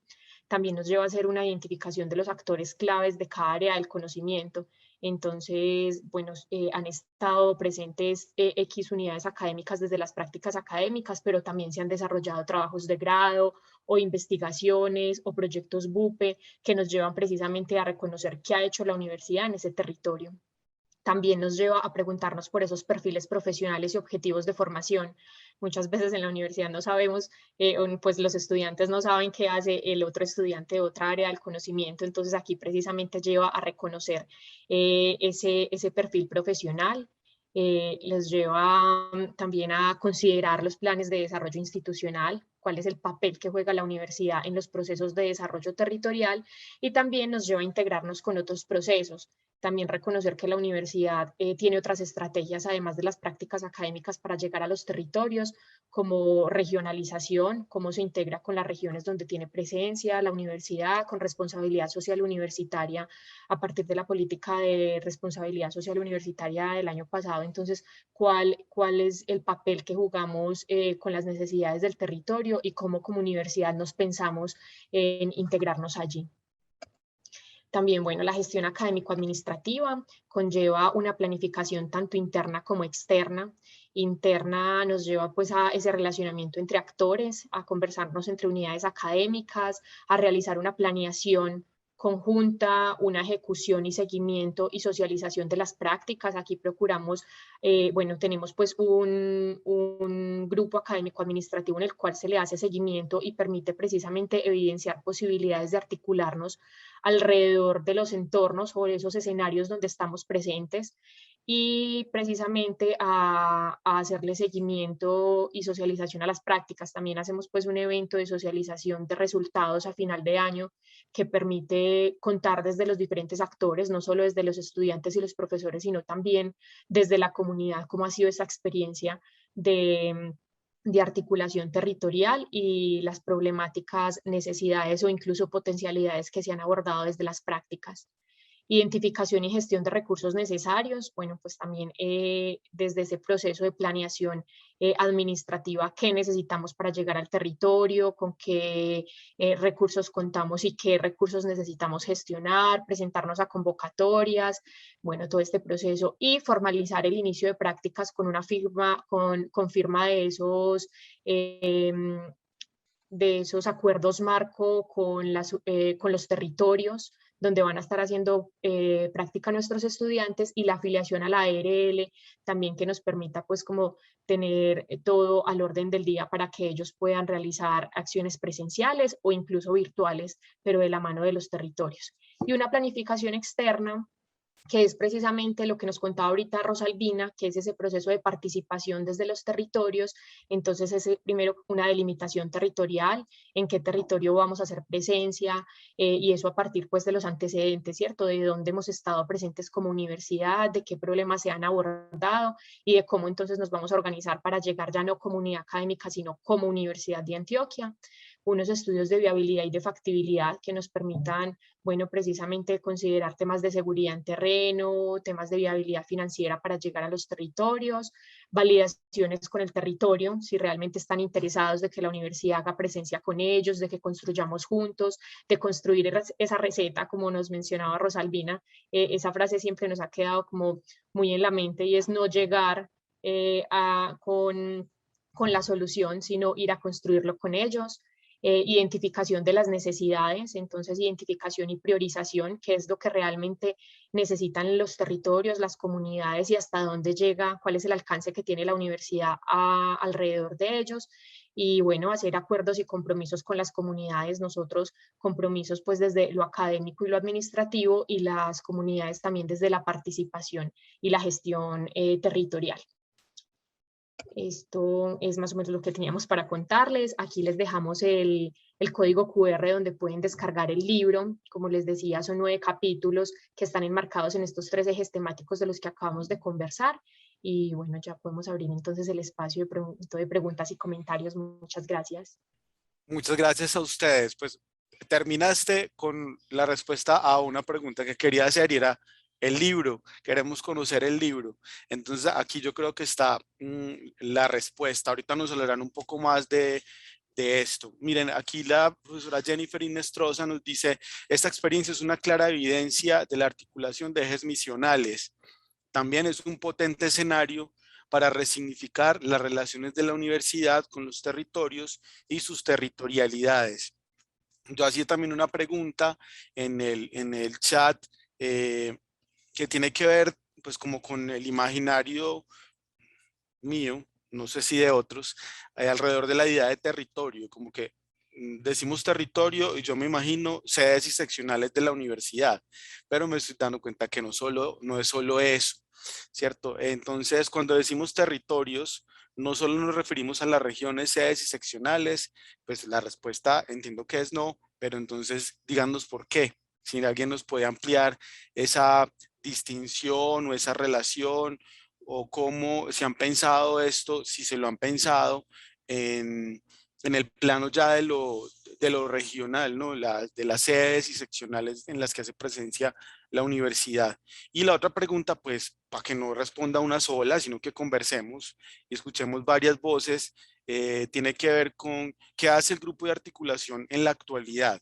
También nos lleva a hacer una identificación de los actores claves de cada área del conocimiento. Entonces, bueno, han estado presentes X unidades académicas desde las prácticas académicas, pero también se han desarrollado trabajos de grado o investigaciones o proyectos BUPE que nos llevan precisamente a reconocer qué ha hecho la universidad en ese territorio. También nos lleva a preguntarnos por esos perfiles profesionales y objetivos de formación. Muchas veces en la universidad no sabemos, pues los estudiantes no saben qué hace el otro estudiante de otra área del conocimiento, entonces aquí precisamente lleva a reconocer ese perfil profesional. Les lleva también a considerar los planes de desarrollo institucional, cuál es el papel que juega la universidad en los procesos de desarrollo territorial y también nos lleva a integrarnos con otros procesos. También reconocer que la universidad tiene otras estrategias, además de las prácticas académicas, para llegar a los territorios, como regionalización, cómo se integra con las regiones donde tiene presencia la universidad, con responsabilidad social universitaria, a partir de la política de responsabilidad social universitaria del año pasado. Entonces, ¿cuál es el papel que jugamos con las necesidades del territorio y cómo como universidad nos pensamos en integrarnos allí? También, bueno, la gestión académico-administrativa conlleva una planificación tanto interna como externa. Interna nos lleva pues a ese relacionamiento entre actores, a conversarnos entre unidades académicas, a realizar una planeación conjunta, una ejecución y seguimiento y socialización de las prácticas. Aquí procuramos, bueno, tenemos pues un grupo académico administrativo en el cual se le hace seguimiento y permite precisamente evidenciar posibilidades de articularnos alrededor de los entornos o de esos escenarios donde estamos presentes, y precisamente a hacerle seguimiento y socialización a las prácticas. También hacemos pues un evento de socialización de resultados a final de año que permite contar desde los diferentes actores, no solo desde los estudiantes y los profesores, sino también desde la comunidad, cómo ha sido esa experiencia de articulación territorial y las problemáticas, necesidades o incluso potencialidades que se han abordado desde las prácticas. Identificación y gestión de recursos necesarios, bueno, pues también desde ese proceso de planeación administrativa, qué necesitamos para llegar al territorio, con qué recursos contamos y qué recursos necesitamos gestionar, presentarnos a convocatorias, bueno, todo este proceso, y formalizar el inicio de prácticas con una firma, con firma de esos acuerdos marco con los territorios donde van a estar haciendo práctica nuestros estudiantes, y la afiliación a la ARL también, que nos permita pues como tener todo al orden del día para que ellos puedan realizar acciones presenciales o incluso virtuales, pero de la mano de los territorios. Y una planificación externa, que es precisamente lo que nos contaba ahorita Rosalvina, que es ese proceso de participación desde los territorios. Entonces es primero una delimitación territorial, en qué territorio vamos a hacer presencia, y eso a partir pues de los antecedentes, ¿cierto? De dónde hemos estado presentes como universidad, de qué problemas se han abordado y de cómo entonces nos vamos a organizar para llegar ya no como unidad académica, sino como Universidad de Antioquia. Unos estudios de viabilidad y de factibilidad que nos permitan, bueno, precisamente considerar temas de seguridad en terreno, temas de viabilidad financiera para llegar a los territorios, validaciones con el territorio, si realmente están interesados de que la universidad haga presencia con ellos, de que construyamos juntos, de construir esa receta, como nos mencionaba Rosalvina. Esa frase siempre nos ha quedado como muy en la mente, y es no llegar con la solución, sino ir a construirlo con ellos. Identificación de las necesidades, entonces identificación y priorización, qué es lo que realmente necesitan los territorios, las comunidades, y hasta dónde llega, cuál es el alcance que tiene la universidad alrededor de ellos. Y bueno, hacer acuerdos y compromisos con las comunidades, nosotros compromisos pues desde lo académico y lo administrativo, y las comunidades también desde la participación y la gestión territorial. Esto es más o menos lo que teníamos para contarles. Aquí les dejamos el código QR donde pueden descargar el libro. Como les decía, son 9 capítulos que están enmarcados en estos 3 ejes temáticos de los que acabamos de conversar. Y bueno, ya podemos abrir entonces el espacio de preguntas y comentarios. Muchas gracias. Muchas gracias a ustedes. Pues terminaste con la respuesta a una pregunta que quería hacer, y era el libro. Queremos conocer el libro. Entonces aquí yo creo que está la respuesta. Ahorita nos hablarán un poco más de esto. Miren, aquí la profesora Jennifer Inestrosa nos dice: esta experiencia es una clara evidencia de la articulación de ejes misionales. También es un potente escenario para resignificar las relaciones de la universidad con los territorios y sus territorialidades. Yo hacía también una pregunta en el chat que tiene que ver pues como con el imaginario mío, no sé si de otros, alrededor de la idea de territorio, como que decimos territorio y yo me imagino sedes y seccionales de la universidad, pero me estoy dando cuenta que no es solo eso, ¿cierto? Entonces, cuando decimos territorios, no solo nos referimos a las regiones, sedes y seccionales, pues la respuesta entiendo que es no, pero entonces díganos por qué. Si alguien nos puede ampliar esa distinción o esa relación, o cómo se han pensado esto, si se lo han pensado en el plano ya de lo regional, ¿no? De las sedes y seccionales en las que hace presencia la universidad. Y la otra pregunta, pues, para que no responda una sola, sino que conversemos y escuchemos varias voces, tiene que ver con qué hace el grupo de articulación en la actualidad.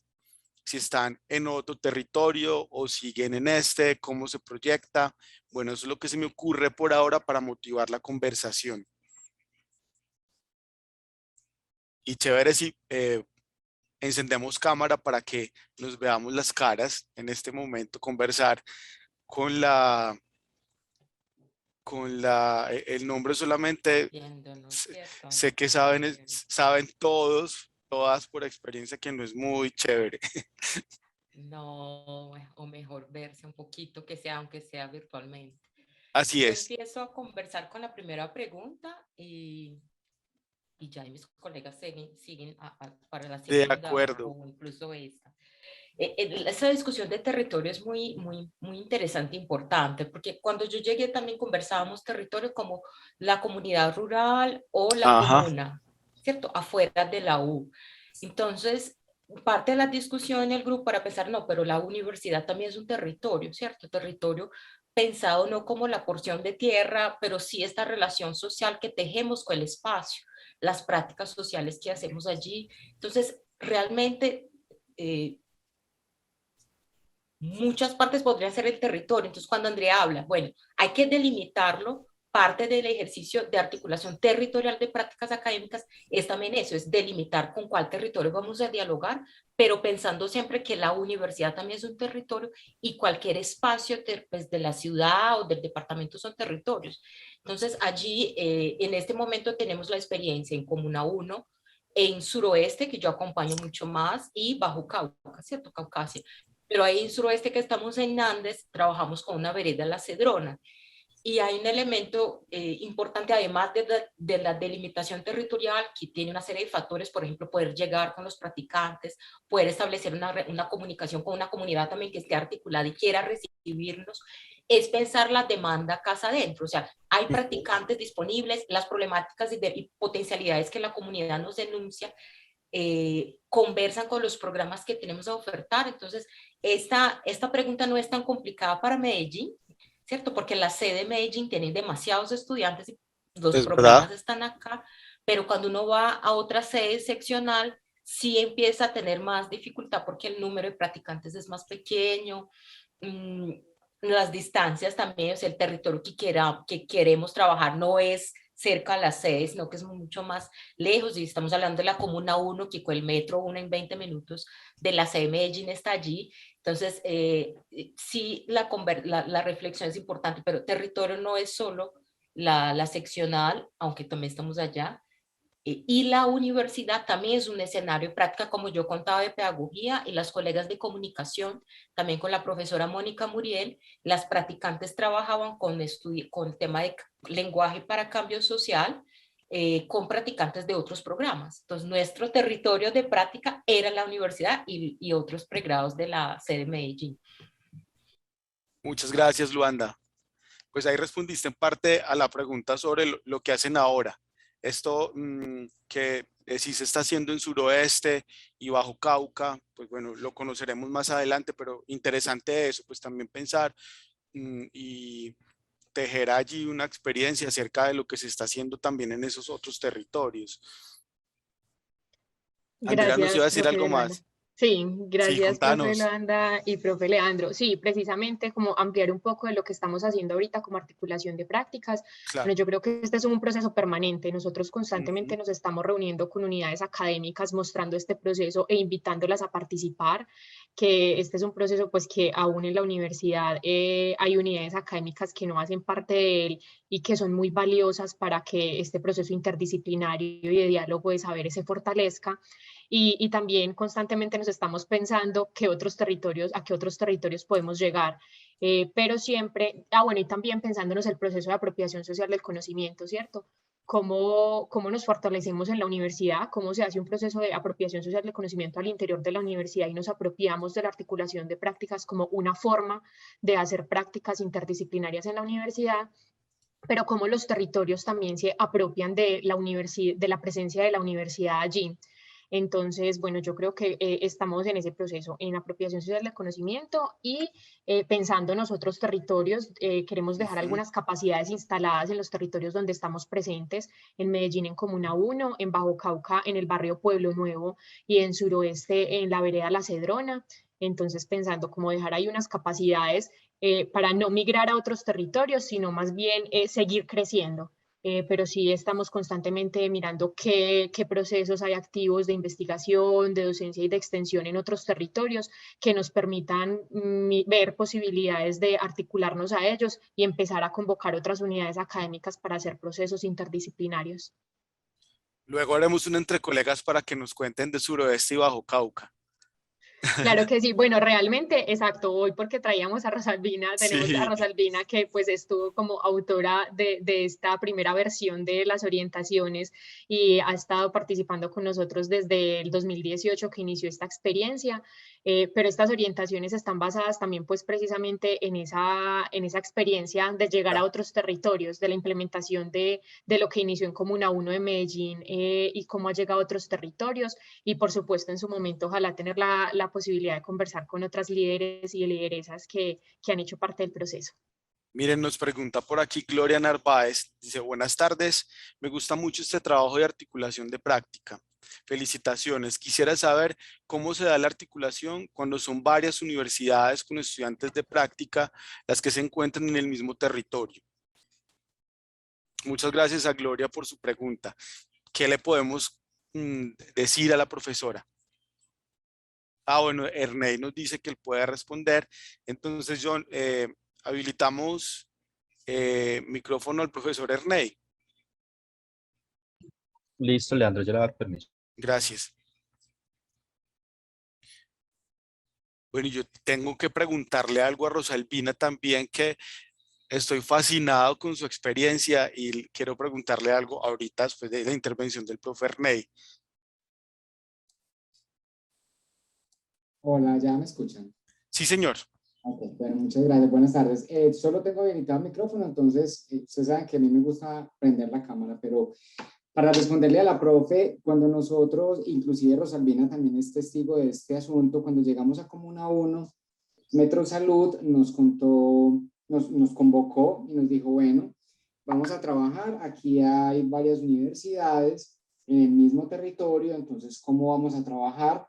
Si están en otro territorio o siguen en este, cómo se proyecta. Bueno, eso es lo que se me ocurre por ahora para motivar la conversación. Y chévere si encendemos cámara para que nos veamos las caras en este momento, conversar con el nombre solamente. Viéndonos, Sé, ¿cierto? sé que Qué chévere. saben todos, todas por experiencia que no es muy chévere. No, o mejor verse un poquito, que sea, aunque sea virtualmente. Así Yo es, empiezo a conversar con la primera pregunta y ya mis colegas siguen para la de segunda acuerdo. o incluso esta. Esa discusión de territorio es muy interesante e importante, porque cuando yo llegué también conversábamos territorio como la comunidad rural o la Ajá. comuna, ¿cierto? Afuera de la U. Entonces, parte de la discusión en el grupo para pensar, no, pero la universidad también es un territorio, ¿cierto? Territorio pensado no como la porción de tierra, pero sí esta relación social que tejemos con el espacio, las prácticas sociales que hacemos allí. Entonces, realmente muchas partes podrían ser el territorio. Entonces, cuando Andrea habla, bueno, hay que delimitarlo, parte del ejercicio de articulación territorial de prácticas académicas es también eso, es delimitar con cuál territorio vamos a dialogar, pero pensando siempre que la universidad también es un territorio y cualquier espacio pues, de la ciudad o del departamento son territorios. Entonces, allí, en este momento tenemos la experiencia en Comuna 1, en Suroeste, que yo acompaño mucho más, y Bajo Cauca, ¿cierto? Caucasia. Pero ahí en Suroeste que estamos en Nández, trabajamos con una vereda La Cedrona. Y hay un elemento importante, además de la delimitación territorial, que tiene una serie de factores, por ejemplo, poder llegar con los practicantes, poder establecer una comunicación con una comunidad también que esté articulada y quiera recibirnos, es pensar la demanda casa adentro. O sea, hay practicantes disponibles, las problemáticas y potencialidades que la comunidad nos denuncia, conversan con los programas que tenemos a ofertar. Entonces, esta pregunta no es tan complicada para Medellín, ¿cierto? Porque la sede de Medellín tiene demasiados estudiantes y los Es verdad. programas están acá, pero cuando uno va a otra sede seccional, sí empieza a tener más dificultad porque el número de practicantes es más pequeño, las distancias también, o sea, el territorio que queremos trabajar no es cerca a las sedes, sino que es mucho más lejos, y estamos hablando de la Comuna 1, que con el metro 1 en 20 minutos de la sede de Medellín está allí. Entonces, sí, la reflexión es importante, pero territorio no es solo la seccional, aunque también estamos allá, y la universidad también es un escenario de práctica, como yo contaba, de pedagogía, y las colegas de comunicación, también con la profesora Mónica Muriel, las practicantes trabajaban con el tema de lenguaje para cambio social, con practicantes de otros programas. Entonces, nuestro territorio de práctica era la universidad y otros pregrados de la sede de Medellín. Muchas gracias, Luanda. Pues ahí respondiste en parte a la pregunta sobre lo que hacen ahora. Esto que sí se está haciendo en Suroeste y Bajo Cauca, pues bueno, lo conoceremos más adelante, pero interesante eso, pues también pensar y tejer allí una experiencia acerca de lo que se está haciendo también en esos otros territorios. Andrea, ¿nos iba a Gracias, decir profe algo Luanda. más? Sí, Sí, gracias, profe contanos. Luanda y profe Leandro. Sí, precisamente como ampliar un poco de lo que estamos haciendo ahorita como articulación de prácticas. Claro. Bueno, yo creo que este es un proceso permanente. Nosotros constantemente Ujú. nos estamos reuniendo con unidades académicas mostrando este proceso e invitándolas a participar, que este es un proceso pues que aún en la universidad hay unidades académicas que no hacen parte de él y que son muy valiosas para que este proceso interdisciplinario y de diálogo de saberes se fortalezca. Y también constantemente nos estamos pensando qué otros territorios, a qué otros territorios podemos llegar, pero siempre, bueno, y también pensándonos el proceso de apropiación social del conocimiento, ¿cierto? Cómo nos fortalecemos en la universidad, cómo se hace un proceso de apropiación social del conocimiento al interior de la universidad y nos apropiamos de la articulación de prácticas como una forma de hacer prácticas interdisciplinarias en la universidad, pero cómo los territorios también se apropian de la universidad, de la presencia de la universidad allí. Entonces, bueno, yo creo que estamos en ese proceso, en apropiación social del conocimiento y pensando en los otros territorios, queremos dejar Ujú. algunas capacidades instaladas en los territorios donde estamos presentes, en Medellín en Comuna 1, en Bajo Cauca en el barrio Pueblo Nuevo y en Suroeste en la vereda La Cedrona. Entonces, pensando cómo dejar ahí unas capacidades para no migrar a otros territorios, sino más bien seguir creciendo. pero sí estamos constantemente mirando qué procesos hay activos de investigación, de docencia y de extensión en otros territorios que nos permitan ver posibilidades de articularnos a ellos y empezar a convocar otras unidades académicas para hacer procesos interdisciplinarios. Luego haremos un entre colegas para que nos cuenten de Suroeste y Bajo Cauca. Claro que sí, bueno, realmente, exacto, hoy porque traíamos a Rosalvina, tenemos a Sí, Rosalvina que pues estuvo como autora de esta primera versión de las orientaciones y ha estado participando con nosotros desde el 2018 que inició esta experiencia, pero estas orientaciones están basadas también pues precisamente en esa experiencia de llegar a otros territorios, de la implementación de lo que inició en Comuna 1 de Medellín y cómo ha llegado a otros territorios y por supuesto en su momento ojalá tener la posibilidad de conversar con otras líderes y lideresas que han hecho parte del proceso. miren, nos pregunta por aquí Gloria Narváez, dice, buenas tardes, me gusta mucho este trabajo de articulación de práctica. Felicitaciones. Quisiera saber cómo se da la articulación cuando son varias universidades con estudiantes de práctica las que se encuentran en el mismo territorio. Muchas gracias a Gloria por su pregunta. ¿Qué le podemos decir a la profesora? Ah, bueno, Ernei nos dice que él puede responder. Entonces, John, habilitamos micrófono al profesor Ernei. Listo, Leandro, ya le voy a dar permiso. Gracias. Bueno, y yo tengo que preguntarle algo a Rosalvina también, que estoy fascinado con su experiencia y quiero preguntarle algo ahorita después de la intervención del profe Ernei. Hola, ¿ya me escuchan? Sí, señor. Ok, bueno, muchas gracias. Buenas tardes. Solo tengo habilitado el micrófono, entonces ustedes saben que a mí me gusta prender la cámara, pero para responderle a la profe, cuando nosotros, inclusive Rosalvina también es testigo de este asunto, cuando llegamos a Comuna 1, Metro Salud nos contó, nos convocó y nos dijo, bueno, vamos a trabajar, aquí hay varias universidades en el mismo territorio, entonces, ¿cómo vamos a trabajar?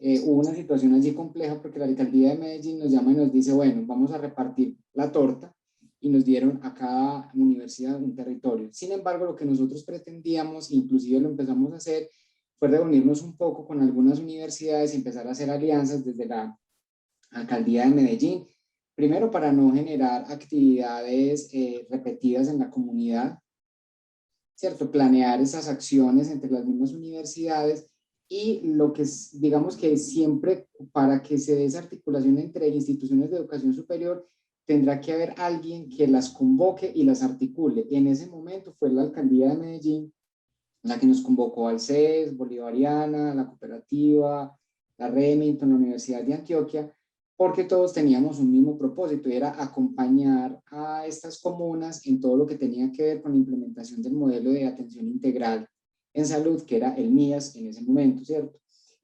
Hubo una situación allí compleja porque la alcaldía de Medellín nos llama y nos dice, bueno, vamos a repartir la torta y nos dieron a cada universidad un territorio. Sin embargo, lo que nosotros pretendíamos, inclusive lo empezamos a hacer, fue reunirnos un poco con algunas universidades y empezar a hacer alianzas desde la alcaldía de Medellín, primero para no generar actividades repetidas en la comunidad, ¿cierto? Planear esas acciones entre las mismas universidades y lo que es, digamos que siempre para que se dé esa articulación entre instituciones de educación superior, tendrá que haber alguien que las convoque y las articule. En ese momento fue la alcaldía de Medellín la que nos convocó al CES, Bolivariana, la cooperativa, la Remington, la Universidad de Antioquia, porque todos teníamos un mismo propósito y era acompañar a estas comunas en todo lo que tenía que ver con la implementación del modelo de atención integral en salud, que era el MIAS en ese momento, ¿cierto?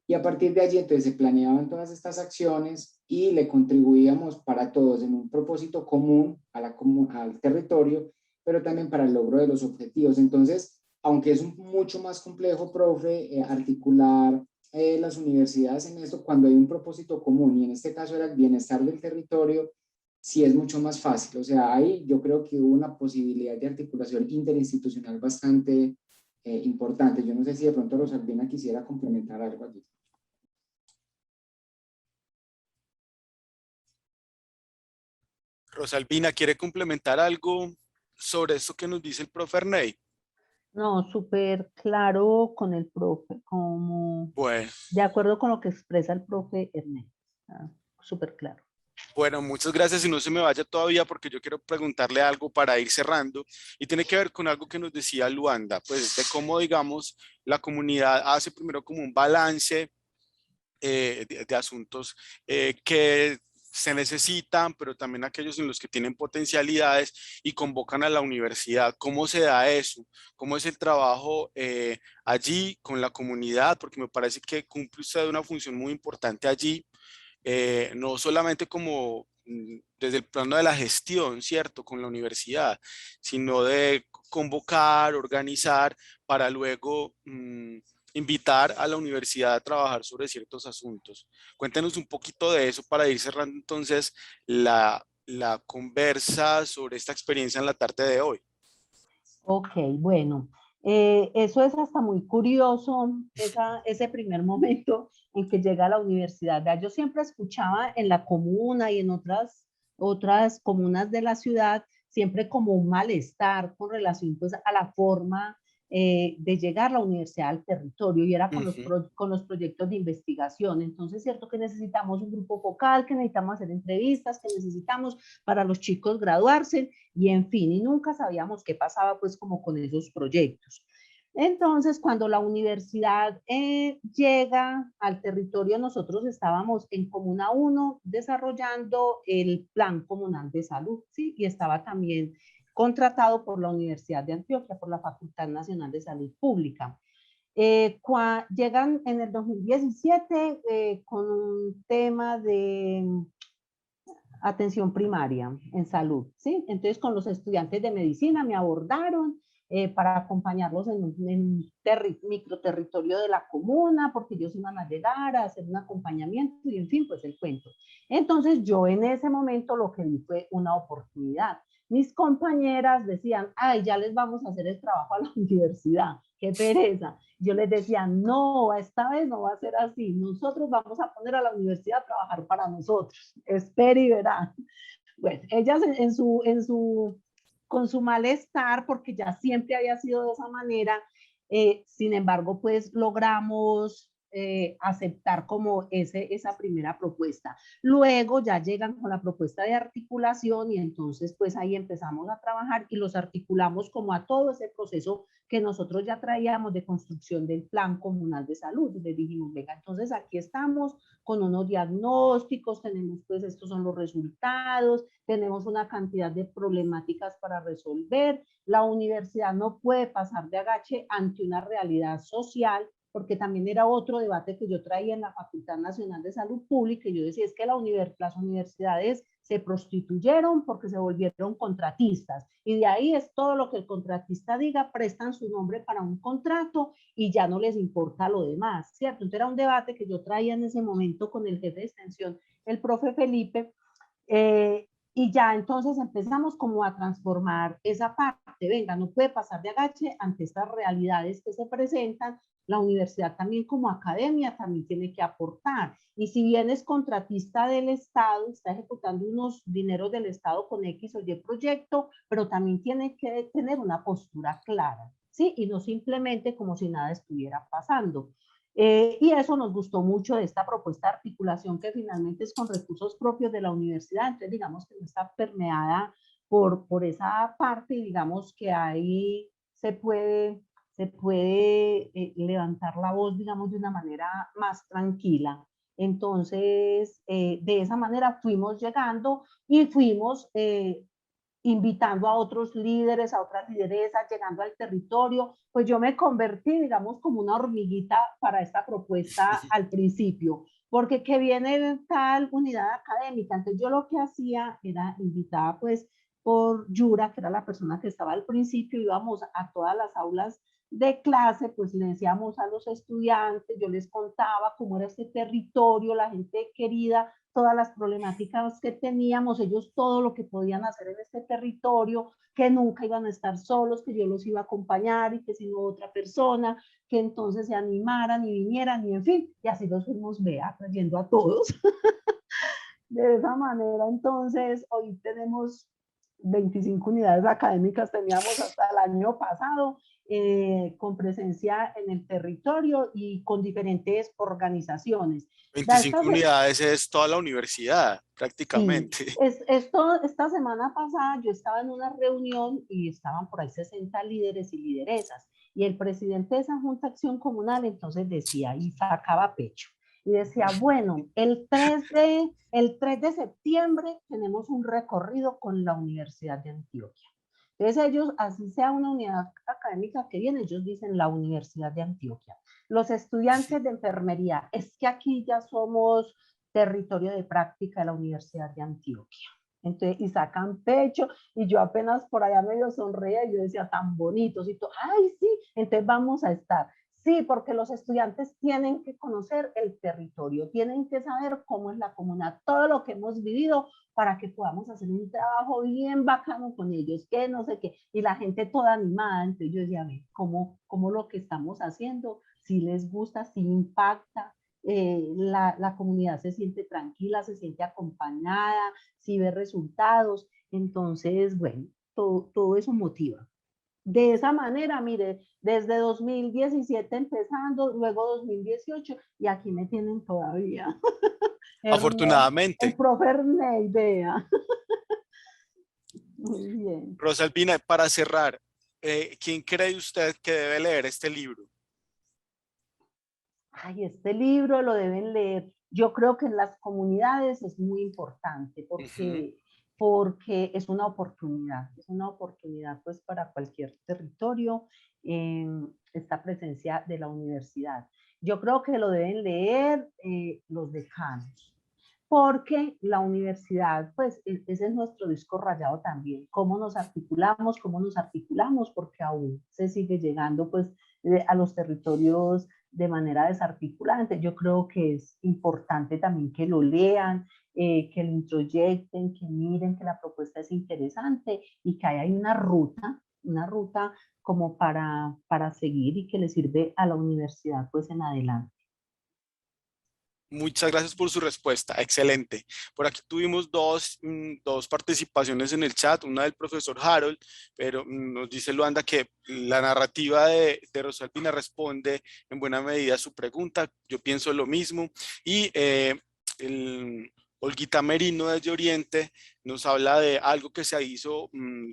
Y a partir de allí entonces se planeaban todas estas acciones y le contribuíamos para todos en un propósito común al territorio, pero también para el logro de los objetivos. Entonces, aunque es mucho más complejo, profe, articular las universidades en esto cuando hay un propósito común, y en este caso era el bienestar del territorio, sí es mucho más fácil. O sea, ahí yo creo que hubo una posibilidad de articulación interinstitucional bastante importante. Yo no sé si de pronto Rosalvina quisiera complementar algo allí. Rosalvina, ¿quiere complementar algo sobre esto que nos dice el profe Ernei? No, súper claro con el profe, como Bueno. de acuerdo con lo que expresa el profe Ernest. Súper claro. Bueno, muchas gracias y no se me vaya todavía porque yo quiero preguntarle algo para ir cerrando y tiene que ver con algo que nos decía Luanda, pues de cómo, digamos, la comunidad hace primero como un balance de asuntos que se necesitan, pero también aquellos en los que tienen potencialidades y convocan a la universidad. ¿Cómo se da eso? ¿Cómo es el trabajo allí con la comunidad? Porque me parece que cumple usted una función muy importante allí. No solamente como desde el plano de la gestión, ¿cierto? Con la universidad, sino de convocar, organizar para luego invitar a la universidad a trabajar sobre ciertos asuntos. Cuéntenos un poquito de eso para ir cerrando entonces la conversa sobre esta experiencia en la tarde de hoy. Ok, bueno, eso es hasta muy curioso, ese primer momento en que llega a la universidad. Vea, yo siempre escuchaba en la comuna y en otras comunas de la ciudad, siempre como un malestar con relación pues, a la forma de llegar la universidad al territorio y era Ujú. con los proyectos de investigación. Entonces, es cierto que necesitamos un grupo focal, que necesitamos hacer entrevistas, que necesitamos para los chicos graduarse y en fin, y nunca sabíamos qué pasaba pues como con esos proyectos. Entonces, cuando la universidad llega al territorio, nosotros estábamos en Comuna 1 desarrollando el Plan Comunal de Salud, ¿sí? Y estaba también contratado por la Universidad de Antioquia, por la Facultad Nacional de Salud Pública. Llegan en el 2017 con un tema de atención primaria en salud, ¿sí? Entonces, con los estudiantes de medicina me abordaron para acompañarlos en un microterritorio de la comuna, porque ellos iban a llegar a hacer un acompañamiento y, en fin, pues el cuento. Entonces, yo en ese momento lo que vi fue una oportunidad. Mis compañeras decían, ay, ya les vamos a hacer el trabajo a la universidad, qué pereza. Yo les decía, no, esta vez no va a ser así. Nosotros vamos a poner a la universidad a trabajar para nosotros. Espere y verá. Bueno, ellas con su malestar, porque ya siempre había sido de esa manera, sin embargo, pues logramos aceptar como esa primera propuesta. Luego ya llegan con la propuesta de articulación y entonces pues ahí empezamos a trabajar y los articulamos como a todo ese proceso que nosotros ya traíamos de construcción del Plan Comunal de Salud. Y les dijimos, venga, entonces aquí estamos con unos diagnósticos, tenemos pues estos son los resultados, tenemos una cantidad de problemáticas para resolver. La universidad no puede pasar de agache ante una realidad social, porque también era otro debate que yo traía en la Facultad Nacional de Salud Pública, y yo decía, es que las universidades se prostituyeron porque se volvieron contratistas, y de ahí es todo lo que el contratista diga, prestan su nombre para un contrato y ya no les importa lo demás, ¿cierto? Entonces era un debate que yo traía en ese momento con el jefe de extensión, el profe Felipe, y ya entonces empezamos como a transformar esa parte, venga, no puede pasar de agache ante estas realidades que se presentan, la universidad también como academia también tiene que aportar, y si bien es contratista del Estado, está ejecutando unos dineros del Estado con X o Y proyecto, pero también tiene que tener una postura clara, ¿sí? Y no simplemente como si nada estuviera pasando. Y eso nos gustó mucho de esta propuesta de articulación que finalmente es con recursos propios de la universidad, entonces digamos que no está permeada por esa parte y digamos que ahí se puede levantar la voz, digamos, de una manera más tranquila. Entonces, de esa manera fuimos llegando y fuimos invitando a otros líderes, a otras lideresas, llegando al territorio, pues yo me convertí, digamos, como una hormiguita para esta propuesta al principio, porque que viene tal unidad académica, entonces yo lo que hacía era invitada pues por Yura, que era la persona que estaba al principio, íbamos a todas las aulas de clase, pues le decíamos a los estudiantes, yo les contaba cómo era este territorio, la gente querida, todas las problemáticas que teníamos, ellos todo lo que podían hacer en este territorio, que nunca iban a estar solos, que yo los iba a acompañar y que si no otra persona, que entonces se animaran y vinieran y en fin, y así los fuimos, vea, trayendo a todos. De esa manera, entonces, hoy tenemos 25 unidades académicas, teníamos hasta el año pasado, con presencia en el territorio y con diferentes organizaciones. 25 unidades es toda la universidad, Sí, prácticamente. esta semana pasada yo estaba en una reunión y estaban por ahí 60 líderes y lideresas, y el presidente de esa Junta de Acción Comunal entonces decía, y sacaba pecho, y decía, bueno, el 3 de septiembre tenemos un recorrido con la Universidad de Antioquia. Entonces ellos, así sea una unidad académica que viene, ellos dicen la Universidad de Antioquia. Los estudiantes de enfermería, es que aquí ya somos territorio de práctica de la Universidad de Antioquia. Entonces, y sacan pecho, y yo apenas por allá medio sonreía, y yo decía, tan bonitos, y todo, ay, sí, entonces vamos a estar. Sí, porque los estudiantes tienen que conocer el territorio, tienen que saber cómo es la comuna, todo lo que hemos vivido para que podamos hacer un trabajo bien bacano con ellos, que no sé qué, y la gente toda animada. Entonces yo decía, ve, cómo lo que estamos haciendo, si les gusta, si impacta, la comunidad se siente tranquila, se siente acompañada, si ve resultados. Entonces, bueno, todo eso motiva. De esa manera, mire, desde 2017 empezando, luego 2018, y aquí me tienen todavía. El Afortunadamente. profe Ernei, vea. Muy bien. Rosalvina, para cerrar, ¿quién cree usted que debe leer este libro? Ay, este libro lo deben leer. Yo creo que en las comunidades es muy importante porque es una oportunidad pues para cualquier territorio, esta presencia de la universidad. Yo creo que lo deben leer los decanos, porque la universidad, pues ese es nuestro disco rayado también, cómo nos articulamos, porque aún se sigue llegando pues a los territorios de manera desarticulante. Yo creo que es importante también que lo lean, que lo introyecten, que miren que la propuesta es interesante y que hay una ruta como para seguir y que le sirve a la universidad pues en adelante. Muchas gracias por su respuesta, excelente. Por aquí tuvimos dos participaciones en el chat, una del profesor Harold, pero nos dice Luanda que la narrativa de Rosalvina responde en buena medida a su pregunta. Yo pienso lo mismo. Y Olguita Merino desde Oriente nos habla de algo que se hizo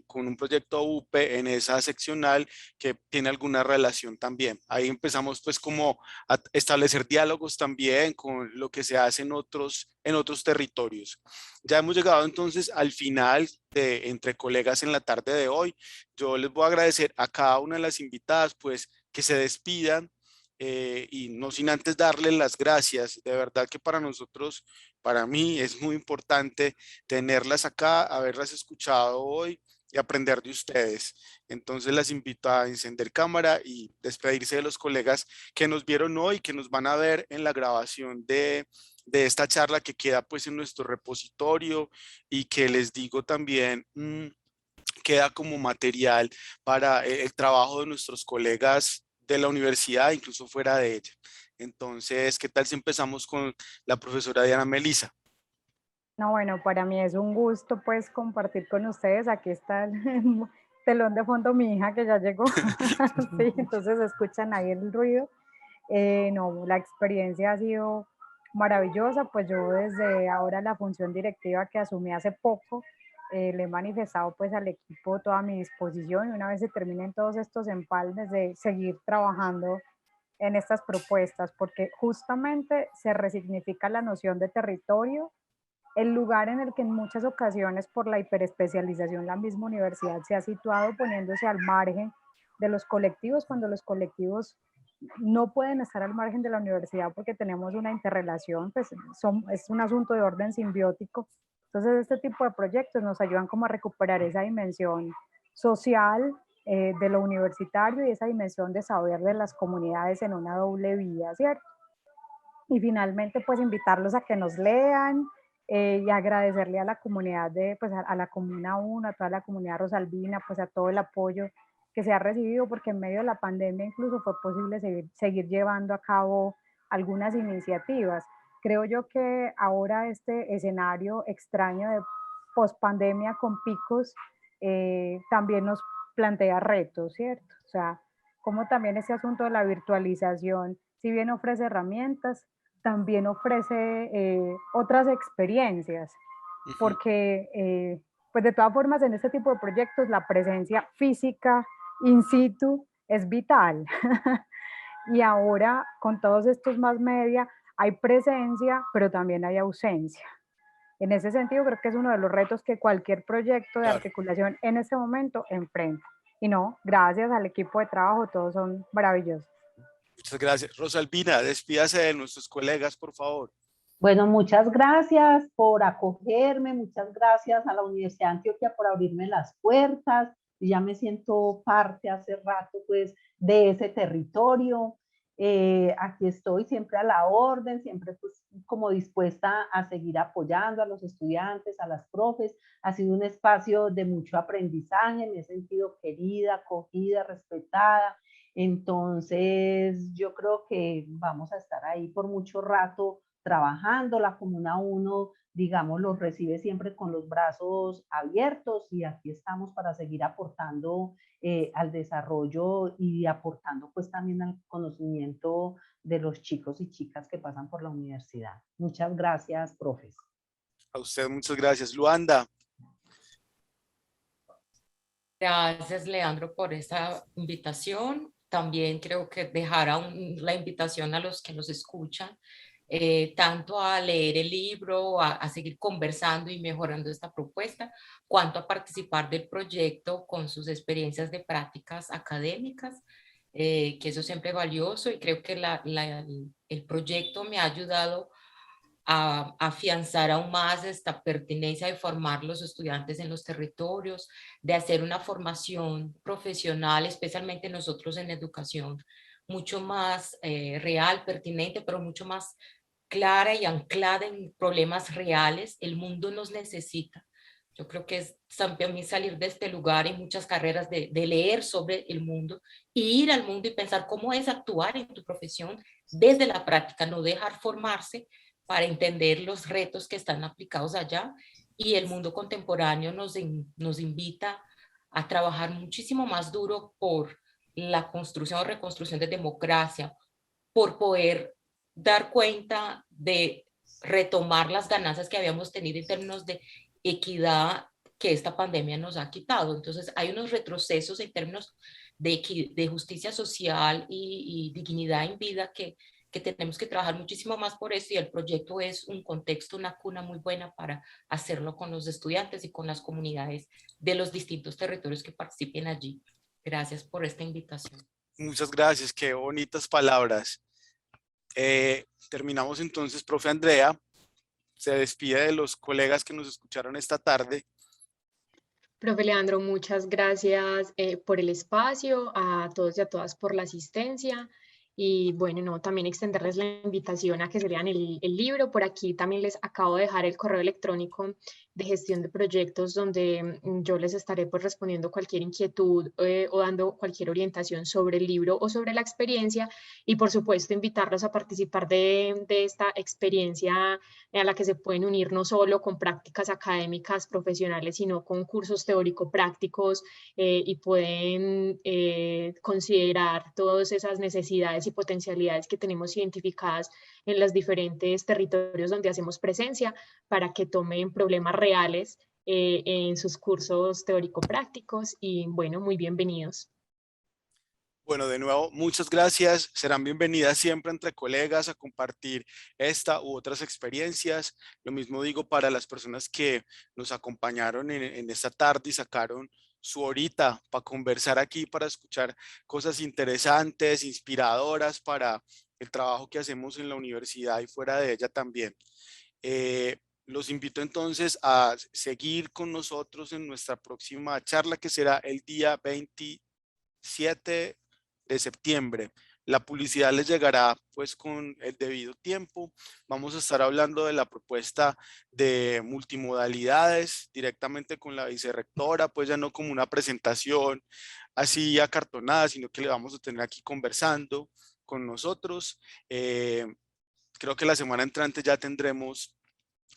con un proyecto UPE en esa seccional que tiene alguna relación también. Ahí empezamos pues como a establecer diálogos también con lo que se hace en otros territorios. Ya hemos llegado entonces al final de Entre Colegas en la tarde de hoy. Yo les voy a agradecer a cada una de las invitadas pues que se despidan. Y no sin antes darles las gracias. De verdad que para nosotros, para mí es muy importante tenerlas acá, haberlas escuchado hoy y aprender de ustedes. Entonces las invito a encender cámara y despedirse de los colegas que nos vieron hoy, que nos van a ver en la grabación de esta charla que queda pues en nuestro repositorio y que les digo también queda como material para el trabajo de nuestros colegas de la universidad, incluso fuera de ella. Entonces, ¿qué tal si empezamos con la profesora Diana Melisa? No, bueno, para mí es un gusto pues compartir con ustedes. Aquí está el telón de fondo mi hija que ya llegó. Sí, entonces escuchan ahí el ruido. No, la experiencia ha sido maravillosa, pues yo desde ahora la función directiva que asumí hace poco, le he manifestado pues al equipo toda mi disposición y una vez se terminen todos estos empalmes de seguir trabajando en estas propuestas, porque justamente se resignifica la noción de territorio, el lugar en el que en muchas ocasiones por la hiperespecialización la misma universidad se ha situado poniéndose al margen de los colectivos, cuando los colectivos no pueden estar al margen de la universidad porque tenemos una interrelación, pues es un asunto de orden simbiótico. Entonces este tipo de proyectos nos ayudan como a recuperar esa dimensión social de lo universitario y esa dimensión de saber de las comunidades en una doble vía, ¿cierto? Y finalmente pues invitarlos a que nos lean, y agradecerle a la comunidad pues a la Comuna 1, a toda la comunidad rosalvina, pues a todo el apoyo que se ha recibido, porque en medio de la pandemia incluso fue posible seguir llevando a cabo algunas iniciativas. Creo yo que ahora este escenario extraño de pospandemia con picos también nos plantea retos, ¿cierto? O sea, como también ese asunto de la virtualización, si bien ofrece herramientas, también ofrece otras experiencias, porque pues de todas formas en este tipo de proyectos la presencia física in situ es vital. Y ahora con todos estos más media hay presencia, pero también hay ausencia. En ese sentido creo que es uno de los retos que cualquier proyecto de Claro. articulación en este momento enfrenta. Y no, gracias al equipo de trabajo, todos son maravillosos. Muchas gracias. Rosalvina, despídase de nuestros colegas, por favor. Bueno, muchas gracias por acogerme, muchas gracias a la Universidad de Antioquia por abrirme las puertas. Ya me siento parte hace rato pues de ese territorio. Aquí estoy siempre a la orden, siempre pues como dispuesta a seguir apoyando a los estudiantes, a las profes. Ha sido un espacio de mucho aprendizaje, me he sentido querida, acogida, respetada. Entonces yo creo que vamos a estar ahí por mucho rato trabajando. La Comuna 1, digamos, los recibe siempre con los brazos abiertos y aquí estamos para seguir aportando al desarrollo y aportando pues también al conocimiento de los chicos y chicas que pasan por la universidad. Muchas gracias, profes. A usted muchas gracias. Luanda. Gracias, Leandro, por esta invitación. También creo que dejar la invitación a los que nos escuchan, tanto a leer el libro, a seguir conversando y mejorando esta propuesta, cuanto a participar del proyecto con sus experiencias de prácticas académicas, que eso siempre es valioso y creo que el proyecto me ha ayudado a afianzar aún más esta pertinencia de formar los estudiantes en los territorios, de hacer una formación profesional, especialmente nosotros en educación, mucho más real, pertinente, pero mucho más clara y anclada en problemas reales. El mundo nos necesita. Yo creo que es también salir de este lugar en muchas carreras de leer sobre el mundo y ir al mundo y pensar cómo es actuar en tu profesión desde la práctica, no dejar formarse para entender los retos que están aplicados allá. Y el mundo contemporáneo nos invita a trabajar muchísimo más duro por la construcción o reconstrucción de democracia, por poder dar cuenta de retomar las ganancias que habíamos tenido en términos de equidad que esta pandemia nos ha quitado. Entonces hay unos retrocesos en términos de justicia social y dignidad en vida que tenemos que trabajar muchísimo más por eso, y el proyecto es un contexto, una cuna muy buena para hacerlo con los estudiantes y con las comunidades de los distintos territorios que participen allí. Gracias por esta invitación. Muchas gracias, qué bonitas palabras. Terminamos entonces, profe Andrea. Se despide de los colegas que nos escucharon esta tarde. Profe Leandro, muchas gracias por el espacio, a todos y a todas por la asistencia. Y bueno, no, también extenderles la invitación a que se lean el libro. Por aquí también les acabo de dejar el correo electrónico de gestión de proyectos donde yo les estaré pues respondiendo cualquier inquietud o dando cualquier orientación sobre el libro o sobre la experiencia. Y por supuesto invitarlos a participar de esta experiencia a la que se pueden unir no solo con prácticas académicas profesionales, sino con cursos teórico-prácticos y pueden considerar todas esas necesidades y potencialidades que tenemos identificadas en los diferentes territorios donde hacemos presencia para que tomen problemas reales en sus cursos teórico-prácticos y bueno, muy bienvenidos. Bueno, de nuevo, muchas gracias. Serán bienvenidas siempre entre colegas a compartir esta u otras experiencias. Lo mismo digo para las personas que nos acompañaron en esta tarde y sacaron su horita para conversar aquí, para escuchar cosas interesantes, inspiradoras para el trabajo que hacemos en la universidad y fuera de ella también. Los invito entonces a seguir con nosotros en nuestra próxima charla, que será el día 27 de septiembre. La publicidad les llegará pues con el debido tiempo. Vamos a estar hablando de la propuesta de multimodalidades directamente con la vicerrectora, pues ya no como una presentación así acartonada, sino que le vamos a tener aquí conversando con nosotros. Creo que la semana entrante ya tendremos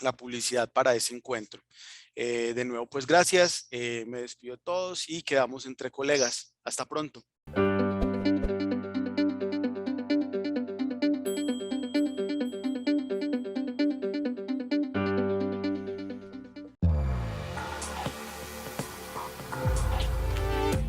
la publicidad para ese encuentro. De nuevo, pues gracias. Me despido de todos y quedamos entre colegas. Hasta pronto.